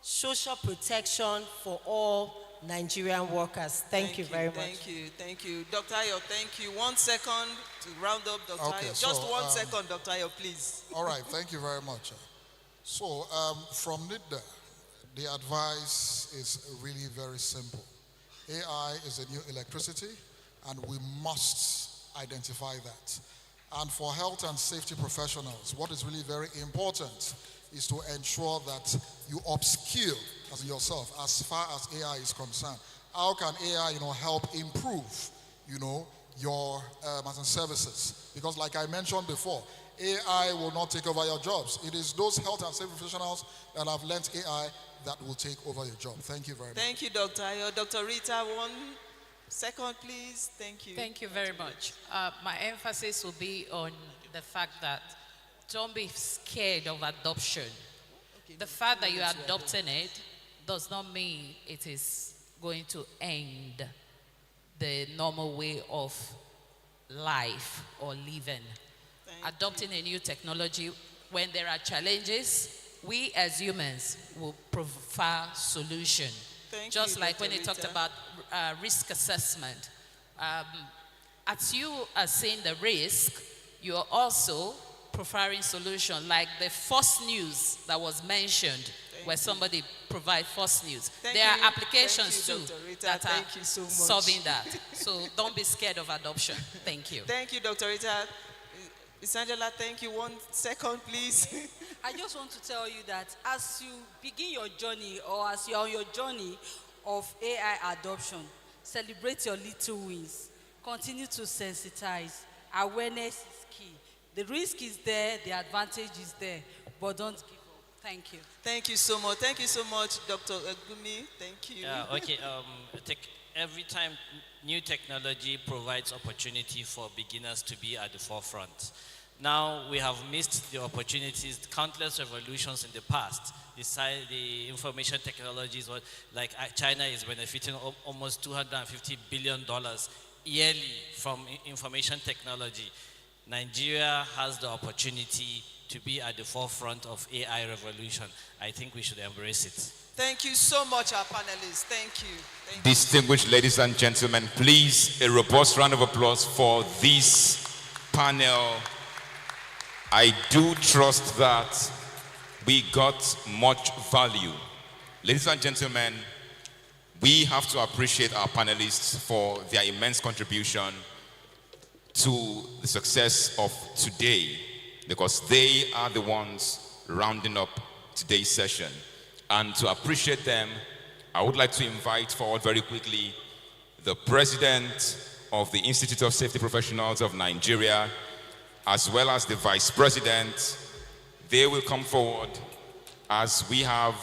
social protection for all Nigerian workers. Thank you very much. Thank you. Dr. Ayo, thank you. 1 second to round up, Dr. Okay, Ayo. so, Just 1 second, Dr. Ayo, please. All right, thank you very much. So, from NIDA, the advice is really very simple. AI is a new electricity, and we must identify that. And for health and safety professionals, what is really very important is to ensure that you upskill as yourself as far as AI is concerned. How can AI, help improve, your services? Because like I mentioned before, AI will not take over your jobs. It is those health and safety professionals that have learned AI that will take over your job. Thank you very much. Thank you, Dr. Ayo. Dr. Rita, 1 second, please. Thank you. Thank you very much. My emphasis will be on the fact that don't be scared of adoption. Okay, The fact that you're adopting it does not mean it is going to end the normal way of life or living. Adopting a new technology, when there are challenges, we as humans will provide solution. Just like when you talked about risk assessment. As you are seeing the risk, you are also providing solution, like the false news that was mentioned, where somebody provide false news. There are applications too that are solving that. So don't be scared of adoption. Thank you. Thank you, Dr. Rita. Miss Angela, thank you. 1 second, please. I just want to tell you that as you begin your journey, or as you're on your journey of AI adoption, celebrate your little wins. Continue to sensitize. Awareness is key. The risk is there, the advantage is there, but don't give up. Thank you. Thank you so much. Thank you so much, Dr. Gumi. Thank you. Okay. Every time new technology provides opportunity for beginners to be at the forefront. Now we have missed the opportunities, countless revolutions in the past. The information technologies, like China is benefiting almost $250 billion yearly from information technology. Nigeria has the opportunity to be at the forefront of AI revolution. I think we should embrace it. Thank you so much, our panelists. Thank you. Distinguished ladies and gentlemen, please, a robust round of applause for this panel. I do trust that we got much value. Ladies and gentlemen, we have to appreciate our panelists for their immense contribution to the success of today, because they are the ones rounding up today's session. And to appreciate them, I would like to invite forward very quickly the President of the Institute of Safety Professionals of Nigeria, as well as the Vice President. They will come forward as we have,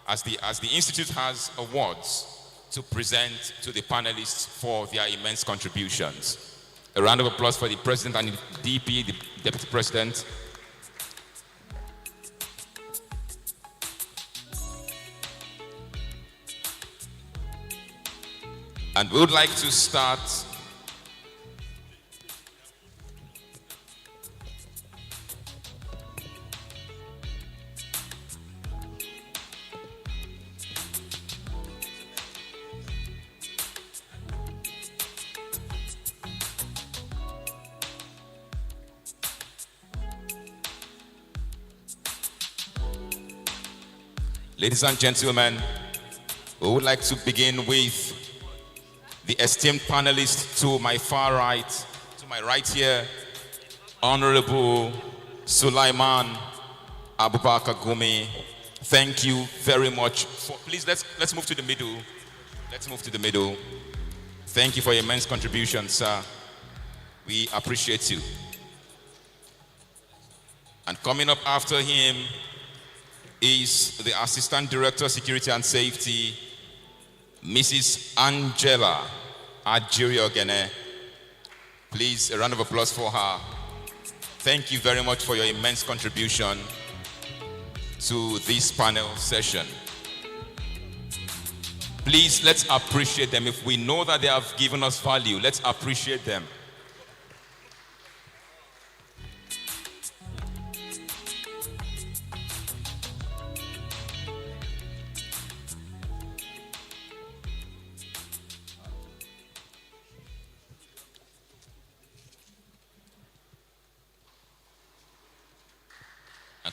as the Institute has awards to present to the panelists for their immense contributions. A round of applause for the President and the DP, the Deputy President. And we would like to start Ladies and gentlemen, we would like to begin with the esteemed panelists to my far right, to my right here, Honorable Sulaiman Abubakar Gumi. Thank you very much. Please, let's move to the middle. Let's move to the middle. Thank you for your immense contribution, sir. We appreciate you. And coming up after him is the Assistant Director, Security and Safety, Mrs. Angela Ajiriogene. Please, a round of applause for her. Thank you very much for your immense contribution to this panel session. Please, let's appreciate them. If we know that they have given us value, let's appreciate them.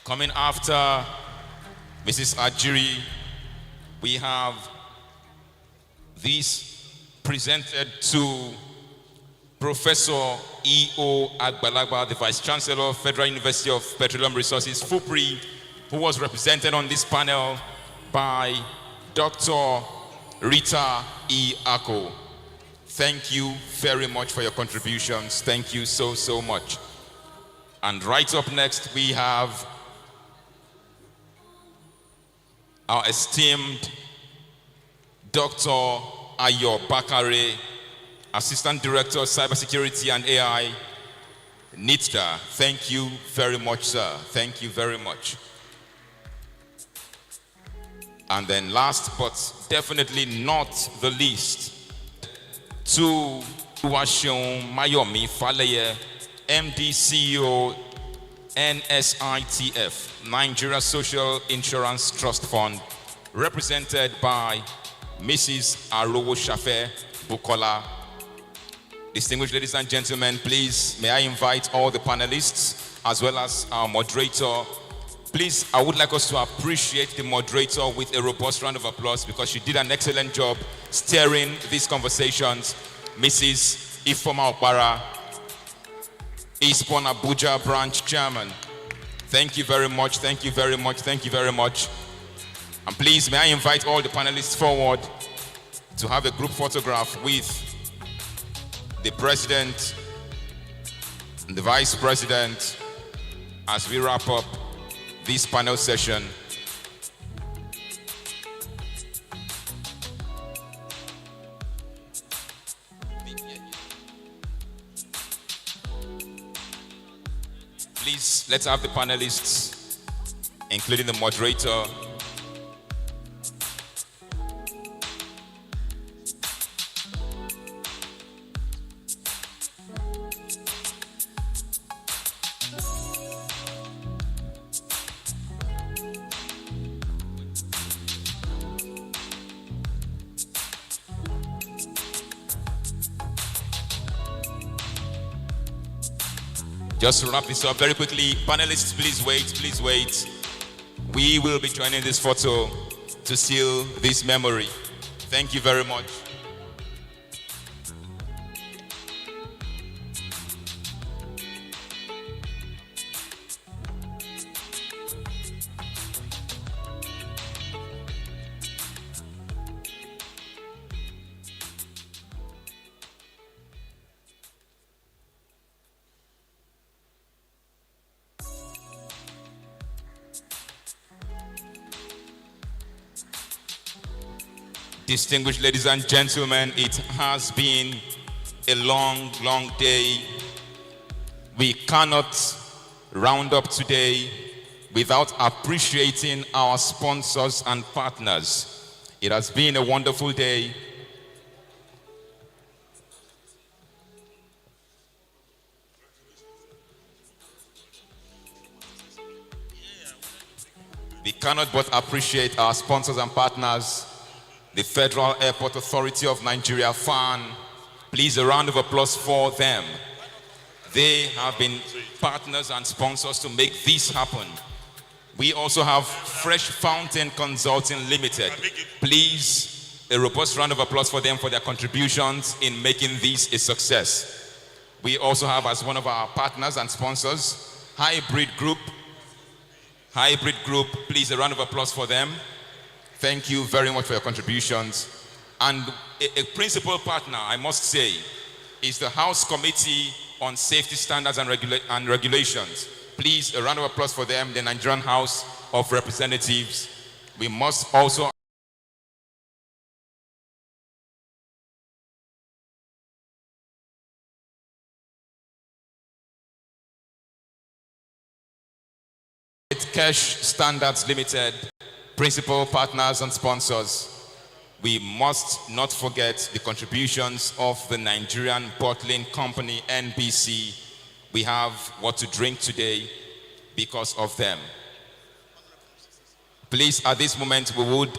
Coming after Mrs. Ajiri, we have this presented to Professor E.O. Agbalagba, the Vice Chancellor of Federal University of Petroleum Resources, FUPRI, who was represented on this panel by Dr. Rita E. Ako. Thank you very much for your contributions. Thank you so, so much. And right up next, we have our esteemed Dr. Ayo Bakare, Assistant Director of Cybersecurity and AI, NITDA. Thank you very much, sir. Thank you very much. And then last but definitely not the least, to Oluwaseun Mayomi Faleye, MD CEO, NSITF, Nigeria Social Insurance Trust Fund, represented by Mrs. Arowo Shafe Bukola. Distinguished ladies and gentlemen, please, may I invite all the panelists as well as our moderator. Please, I would like us to appreciate the moderator with a robust round of applause because she did an excellent job steering these conversations. Mrs. Ifoma Okpara, ISPON Abuja branch chairman. Thank you very much, thank you very much, thank you very much. And please, may I invite all the panelists forward to have a group photograph with the president and the vice president as we wrap up this panel session. Please, let's have the panelists, including the moderator. Just to wrap this up very quickly, panelists, please wait, please wait. We will be joining this photo to seal this memory. Thank you very much. Distinguished ladies and gentlemen, it has been a long, long day. We cannot round up today without appreciating our sponsors and partners. It has been a wonderful day. We cannot but appreciate our sponsors and partners. The Federal Airport Authority of Nigeria, FAN. Please, a round of applause for them. They have been partners and sponsors to make this happen. We also have Fresh Fountain Consulting Limited. Please, a robust round of applause for them for their contributions in making this a success. We also have as one of our partners and sponsors, Hybrid Group. Hybrid Group, please, a round of applause for them. Thank you very much for your contributions. And a principal partner, I must say, is the House Committee on Safety Standards and Regulations. Please, a round of applause for them, the Nigerian House of Representatives. We must also Cash Standards Limited, principal partners and sponsors. We must not forget the contributions of the Nigerian Bottling Company, NBC. We have what to drink today because of them. Please, at this moment, we would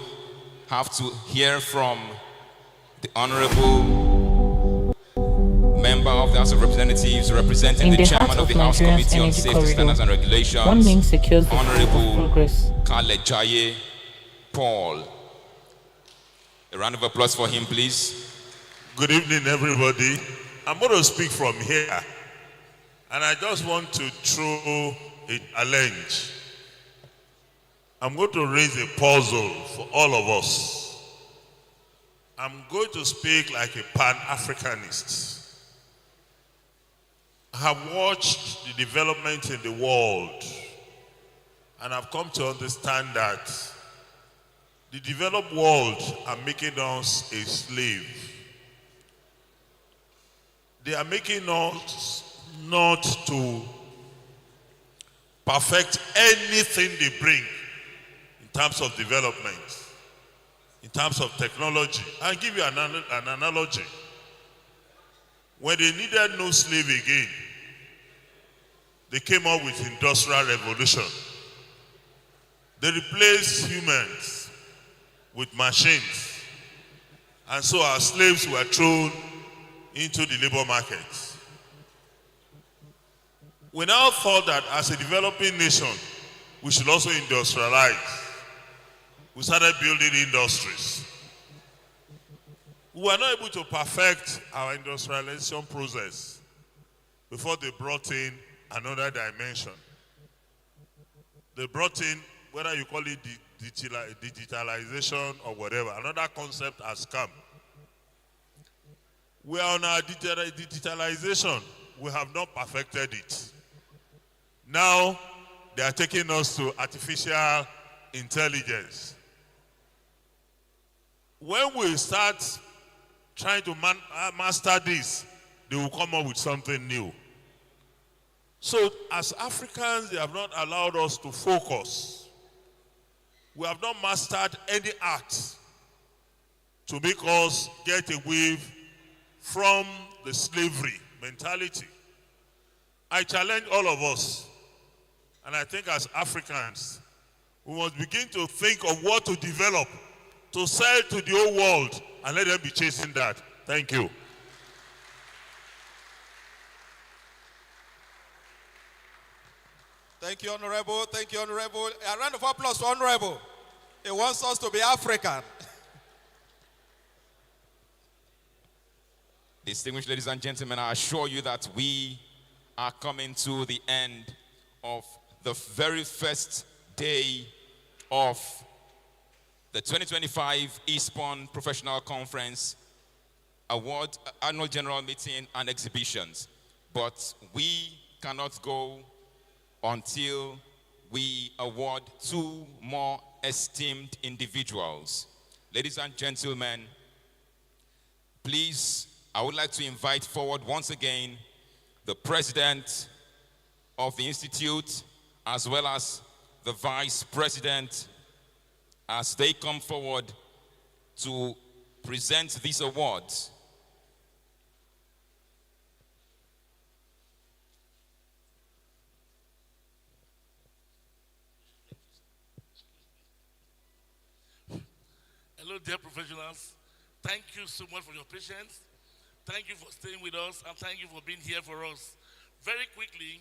have to hear from the Honorable Member of the House of Representatives, representing In the the chairman heart of of the House Nigeria's Committee on energy Safety corridor, Standards and Regulations, one name secures the flow of Honorable progress. Kale Jaye Paul. A round of applause for him, please. Good evening, everybody. I'm going to speak from here, and I just want to throw a challenge. I'm going to raise a puzzle for all of us. I'm going to speak like a Pan-Africanist. I have watched the development in the world, and I've come to understand that the developed world are making us a slave. They are making us not to perfect anything they bring in terms of development, in terms of technology. I'll give you an analogy. When they needed no slave again, they came up with Industrial Revolution. They replaced humans with machines. And so our slaves were thrown into the labor market. We now thought that as a developing nation, we should also industrialize. We started building industries. We were not able to perfect our industrialization process before they brought in another dimension. They brought in, whether you call it digitalization or whatever, another concept has come. We are on our digitalization. We have not perfected it. Now, they are taking us to artificial intelligence. When we start trying to master this, they will come up with something new. So, as Africans, they have not allowed us to focus. We have not mastered any art to make us get away from the slavery mentality. I challenge all of us, and I think as Africans, we must begin to think of what to develop, to sell to the whole world, and let them be chasing that. Thank you. Thank you, Honorable. Thank you, Honorable. A round of applause for Honorable. He wants us to be African. Distinguished ladies and gentlemen, I assure you that we are coming to the end of the very first day of the 2025 ISPON Professional Conference Award, Annual General Meeting and Exhibitions. But we cannot go until we award two more esteemed individuals. Ladies and gentlemen, please, I would like to invite forward once again the president of the Institute as well as the vice president as they come forward to present these awards. Hello, dear professionals. Thank you so much for your patience. Thank you for staying with us, and thank you for being here for us. Very quickly,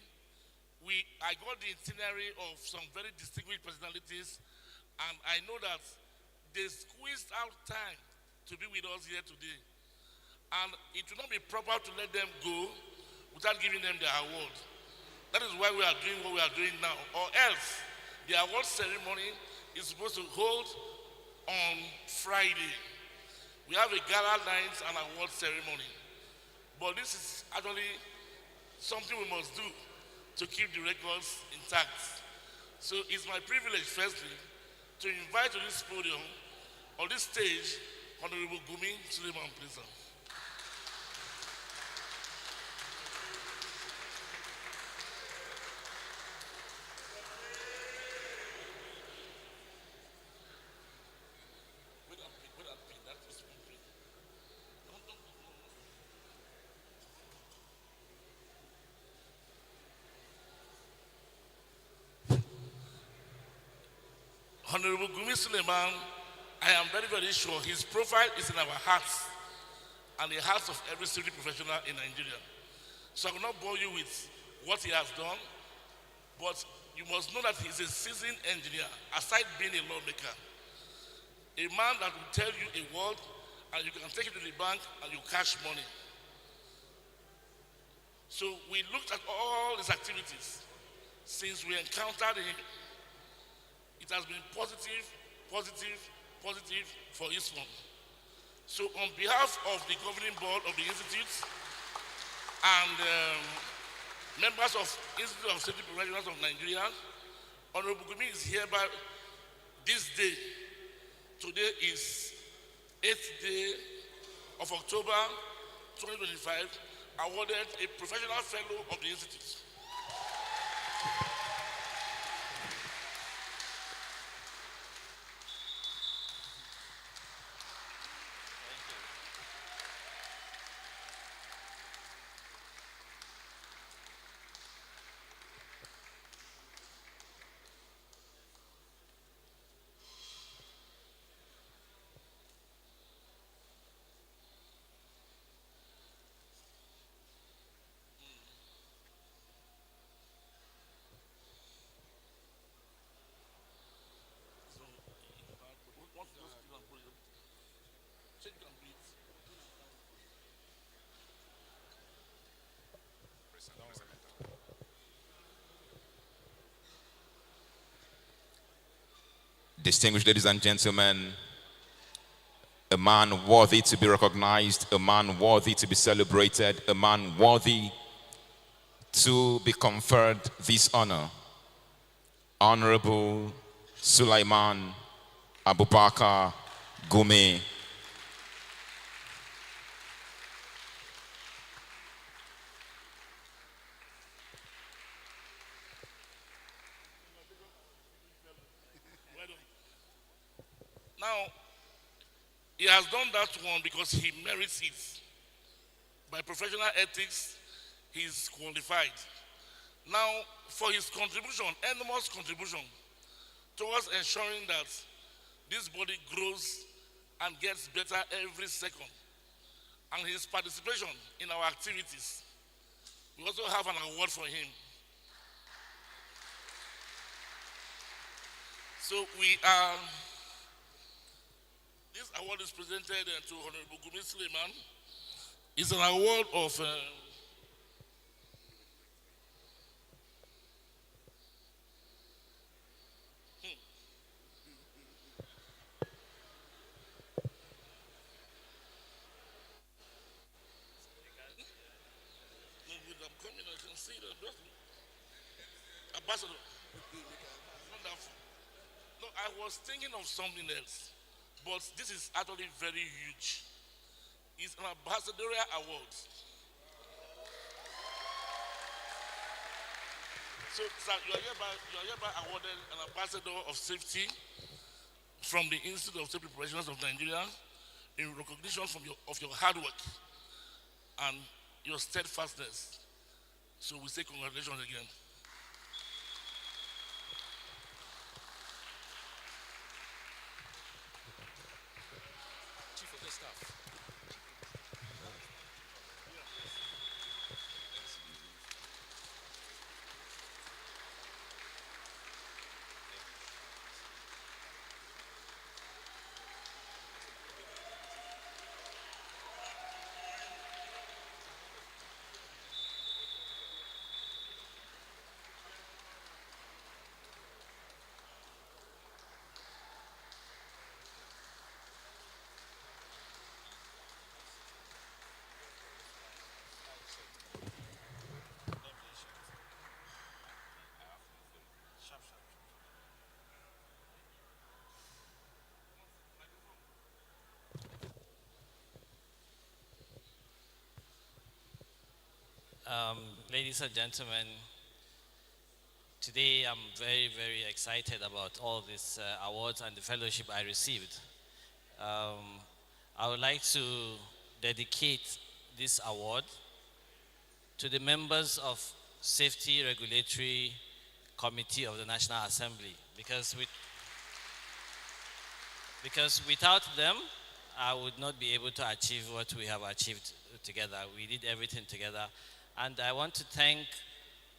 I got the itinerary of some very distinguished personalities, and I know that they squeezed out time to be with us here today. And it will not be proper to let them go without giving them their award. That is why we are doing what we are doing now. Or else, the award ceremony is supposed to hold on Friday. We have a gala night and award ceremony. But this is actually something we must do to keep the records intact. So it's my privilege, firstly, to invite to this podium, on this stage, Honorable Gumi Suleiman, please. Honorable Gumi Suleiman, I am very, very sure his profile is in our hearts and the hearts of every civil professional in Nigeria. So I will not bore you with what he has done, but you must know that he's a seasoned engineer, aside being a lawmaker. A man that will tell you a word and you can take it to the bank and you cash money. So we looked at all his activities since we encountered him. It has been positive, positive, positive for ISPON. So on behalf of the governing board of the institute and members of Institute of Safety Professionals of Nigeria, Honorable Gumi is hereby this day. Today is 8th day of October 2025, awarded a professional fellow of the institute. Distinguished ladies and gentlemen, a man worthy to be recognized, a man worthy to be celebrated, a man worthy to be conferred this honor. Honorable Sulaiman Abubakar Gumi. Now, he has done that one because he merits it. By professional ethics, he is qualified. Now, for his contribution, enormous contribution, towards ensuring that this body grows and gets better every second, and his participation in our activities, we also have an award for him. So this award is presented to Honorable Gumi Suleiman. It's an award of I'm coming, I can see that. Ambassador. Wonderful. No, I was thinking of something else, but this is actually very huge. It's an ambassadorial award. So, sir, you are hereby awarded an ambassador of safety from the Institute of Safety Professionals of Nigeria in recognition of your hard work and your steadfastness. So we say congratulations again. Chief of the staff. Ladies and gentlemen, today I'm very, very excited about all these awards and the fellowship I received. I would like to dedicate this award to the members of Safety Regulatory Committee of the National Assembly because without them, I would not be able to achieve what we have achieved together. We did everything together. And I want to thank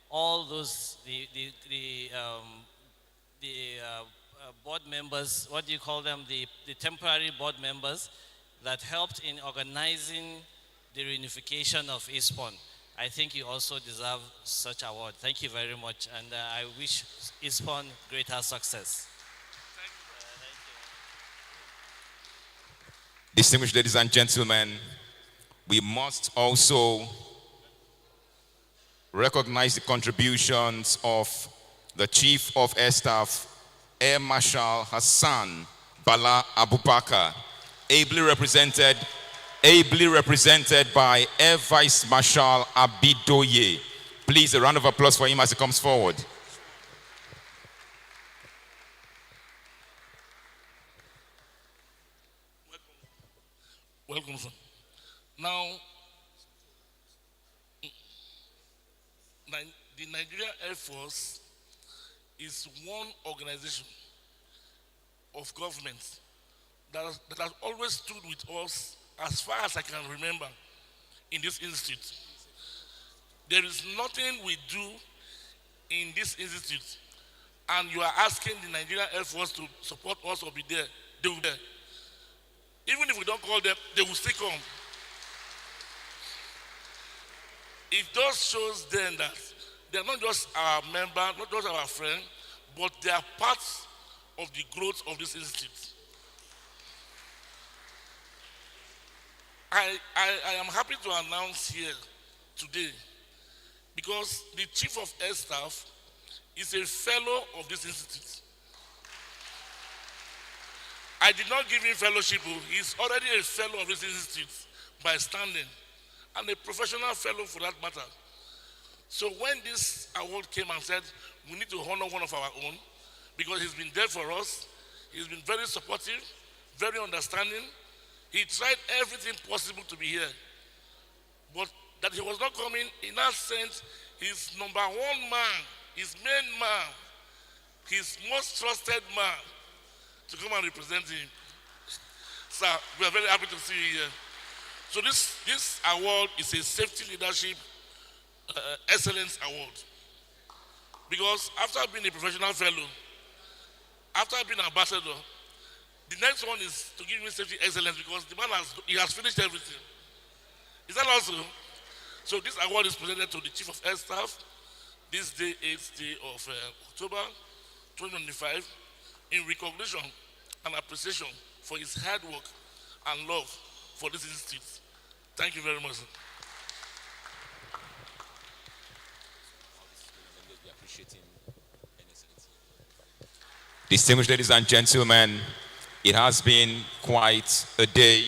all those, board members, what do you call them, the temporary board members that helped in organizing the reunification of ISPON. I think you also deserve such award. Thank you very much, and I wish ISPON greater success. Distinguished ladies and gentlemen, we must also recognize the contributions of the Chief of Air Staff, Air Marshal Hassan Bala Abubakar, ably represented by Air Vice Marshal Abidoye. Please, a round of applause for him as he comes forward. Welcome, sir. Now, the Nigerian Air Force is one organization of government that has always stood with us as far as I can remember in this institute. There is nothing we do in this institute, and you are asking the Nigerian Air Force to support us or be there. They will be there. Even if we don't call them, they will still come. It just shows then that they're not just our member, not just our friend, but they are parts of the growth of this institute. I am happy to announce here today, because the Chief of Air Staff is a fellow of this institute. I did not give him fellowship. He's already a fellow of this institute by standing, and a professional fellow for that matter. So when this award came and said, we need to honor one of our own, because he's been there for us, he's been very supportive, very understanding. He tried everything possible to be here. But that he was not coming, in that sense, his number one man, his main man, his most trusted man, to come and represent him. Sir, we are very happy to see you here. So this award is a Safety Leadership Excellence Award. Because after being a professional fellow, after being an ambassador, the next one is to give me safety excellence, because the man has finished everything. Is that also? So this award is presented to the Chief of Air Staff this day, 8th day of October 2025, in recognition and appreciation for his hard work and love for this institute. Thank you very much, sir. Distinguished ladies and gentlemen, it has been quite a day.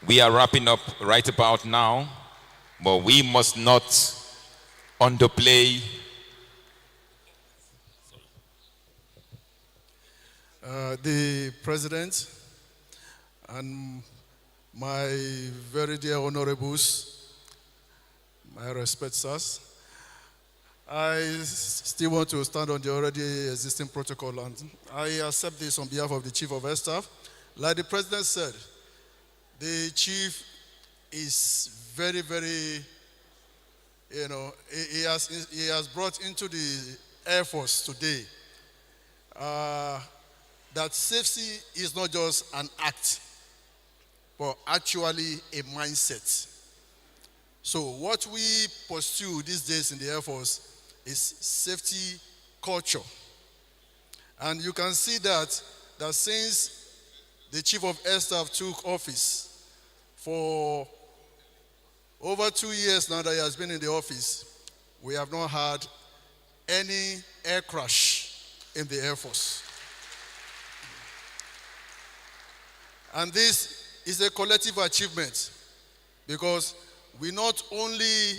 We are wrapping up right about now, but we must not underplay. The President and my very dear honorables, my respect, sirs. I still want to stand on the already existing protocol, and I accept this on behalf of the Chief of Air Staff. Like the President said, the Chief is very, very, he has brought into the Air Force today that safety is not just an act, but actually a mindset. So what we pursue these days in the Air Force is safety culture. And you can see that since the Chief of Air Staff took office, for over 2 years now that he has been in the office, we have not had any air crash in the Air Force. And this is a collective achievement, because we not only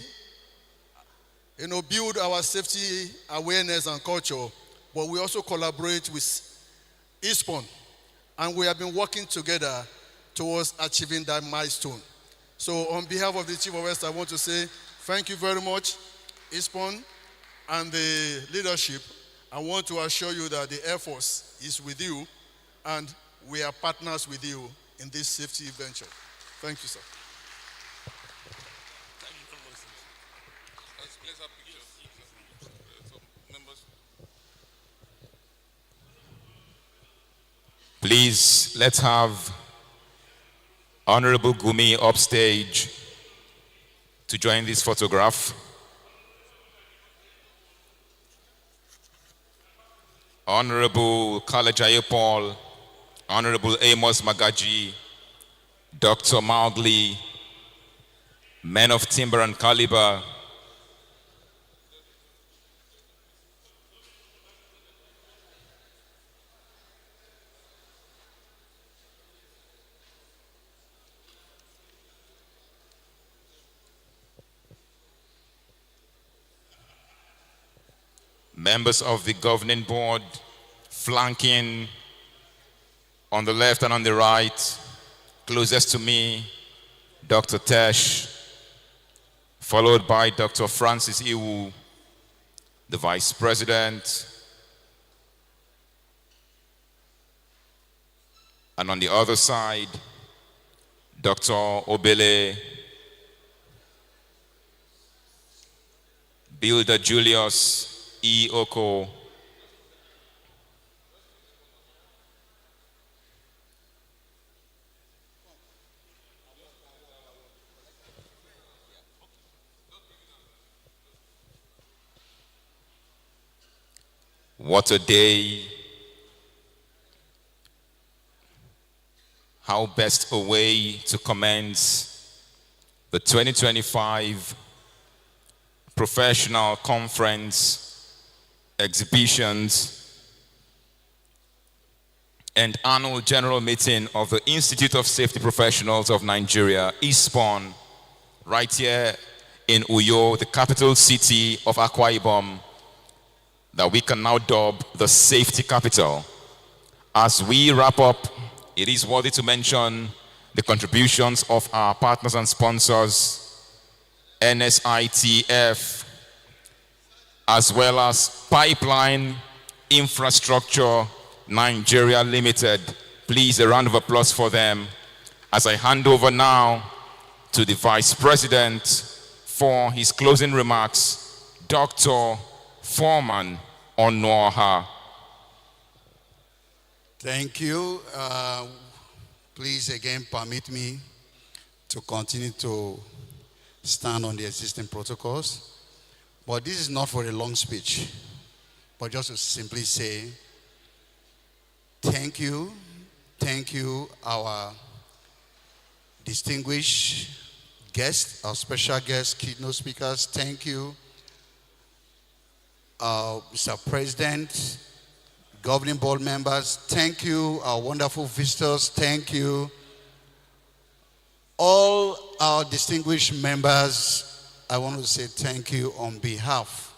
build our safety awareness and culture, but we also collaborate with ISPON, and we have been working together towards achieving that milestone. So on behalf of the Chief of Air Staff, I want to say thank you very much, ISPON and the leadership. I want to assure you that the Air Force is with you, and we are partners with you in this safety venture. Thank you, sir. Let's have pictures. So members. Please, let's have Honorable Gumi upstage to join this photograph. Honorable Kalajaye Paul, Honorable Amos Magaji, Dr. Mowgli, men of timber and caliber, members of the governing board, flanking on the left and on the right, closest to me, Dr. Tesh, followed by Dr. Francis Iwu, the Vice President, and on the other side, Dr. Obele, Builder Julius E. Oko, what a day. How best a way to commence the 2025 Professional Conference, Exhibitions, and Annual General Meeting of the Institute of Safety Professionals of Nigeria, ISPON, right here in Uyo, the capital city of Akwa Ibom, that we can now dub the safety capital. As we wrap up, it is worthy to mention the contributions of our partners and sponsors, NSITF, as well as Pipeline Infrastructure Nigeria Limited. Please, a round of applause for them as I hand over now to the Vice President for his closing remarks, Dr. Foreman Onoha. Thank you. Please again permit me to continue to stand on the existing protocols. But this is not for a long speech, but just to simply say thank you, our distinguished guests, our special guests, keynote speakers. Thank you, Mr. President, governing board members. Thank you, our wonderful visitors. Thank you, all our distinguished members. I want to say thank you on behalf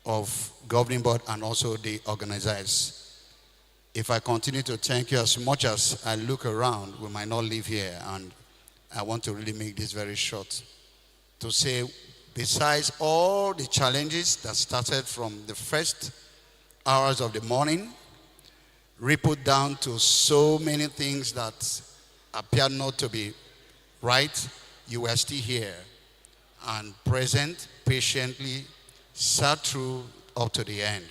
of governing board and also the organizers. If I continue to thank you, as much as I look around, we might not live here, and I want to really make this very short. To say, besides all the challenges that started from the first hours of the morning, rippled down to so many things that appear not to be right, you were still here and present, patiently, sat through up to the end.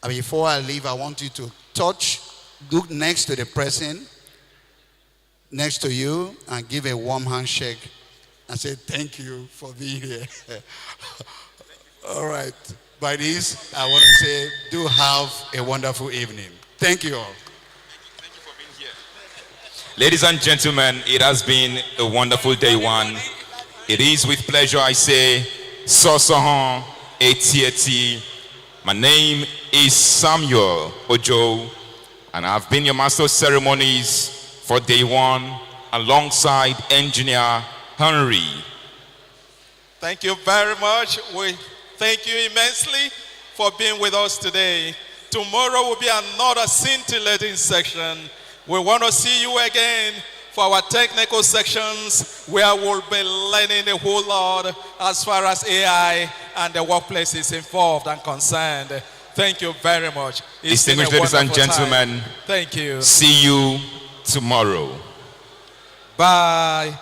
And before I leave, I want you to look next to the person, next to you, and give a warm handshake and say, thank you for being here. All right. By this, I want to say, do have a wonderful evening. Thank you all. Thank you for being here. Ladies and gentlemen, it has been a wonderful day one. It is with pleasure I say, Sosohon Etieti. My name is Samuel Ojo, and I've been your master of ceremonies for day one alongside engineer Henry. Thank you very much. We thank you immensely for being with us today. Tomorrow will be another scintillating section. We want to see you again for our technical sections, where we'll be learning a whole lot as far as AI and the workplace is involved and concerned. Thank you very much. Distinguished ladies and gentlemen, thank you. See you tomorrow. Bye.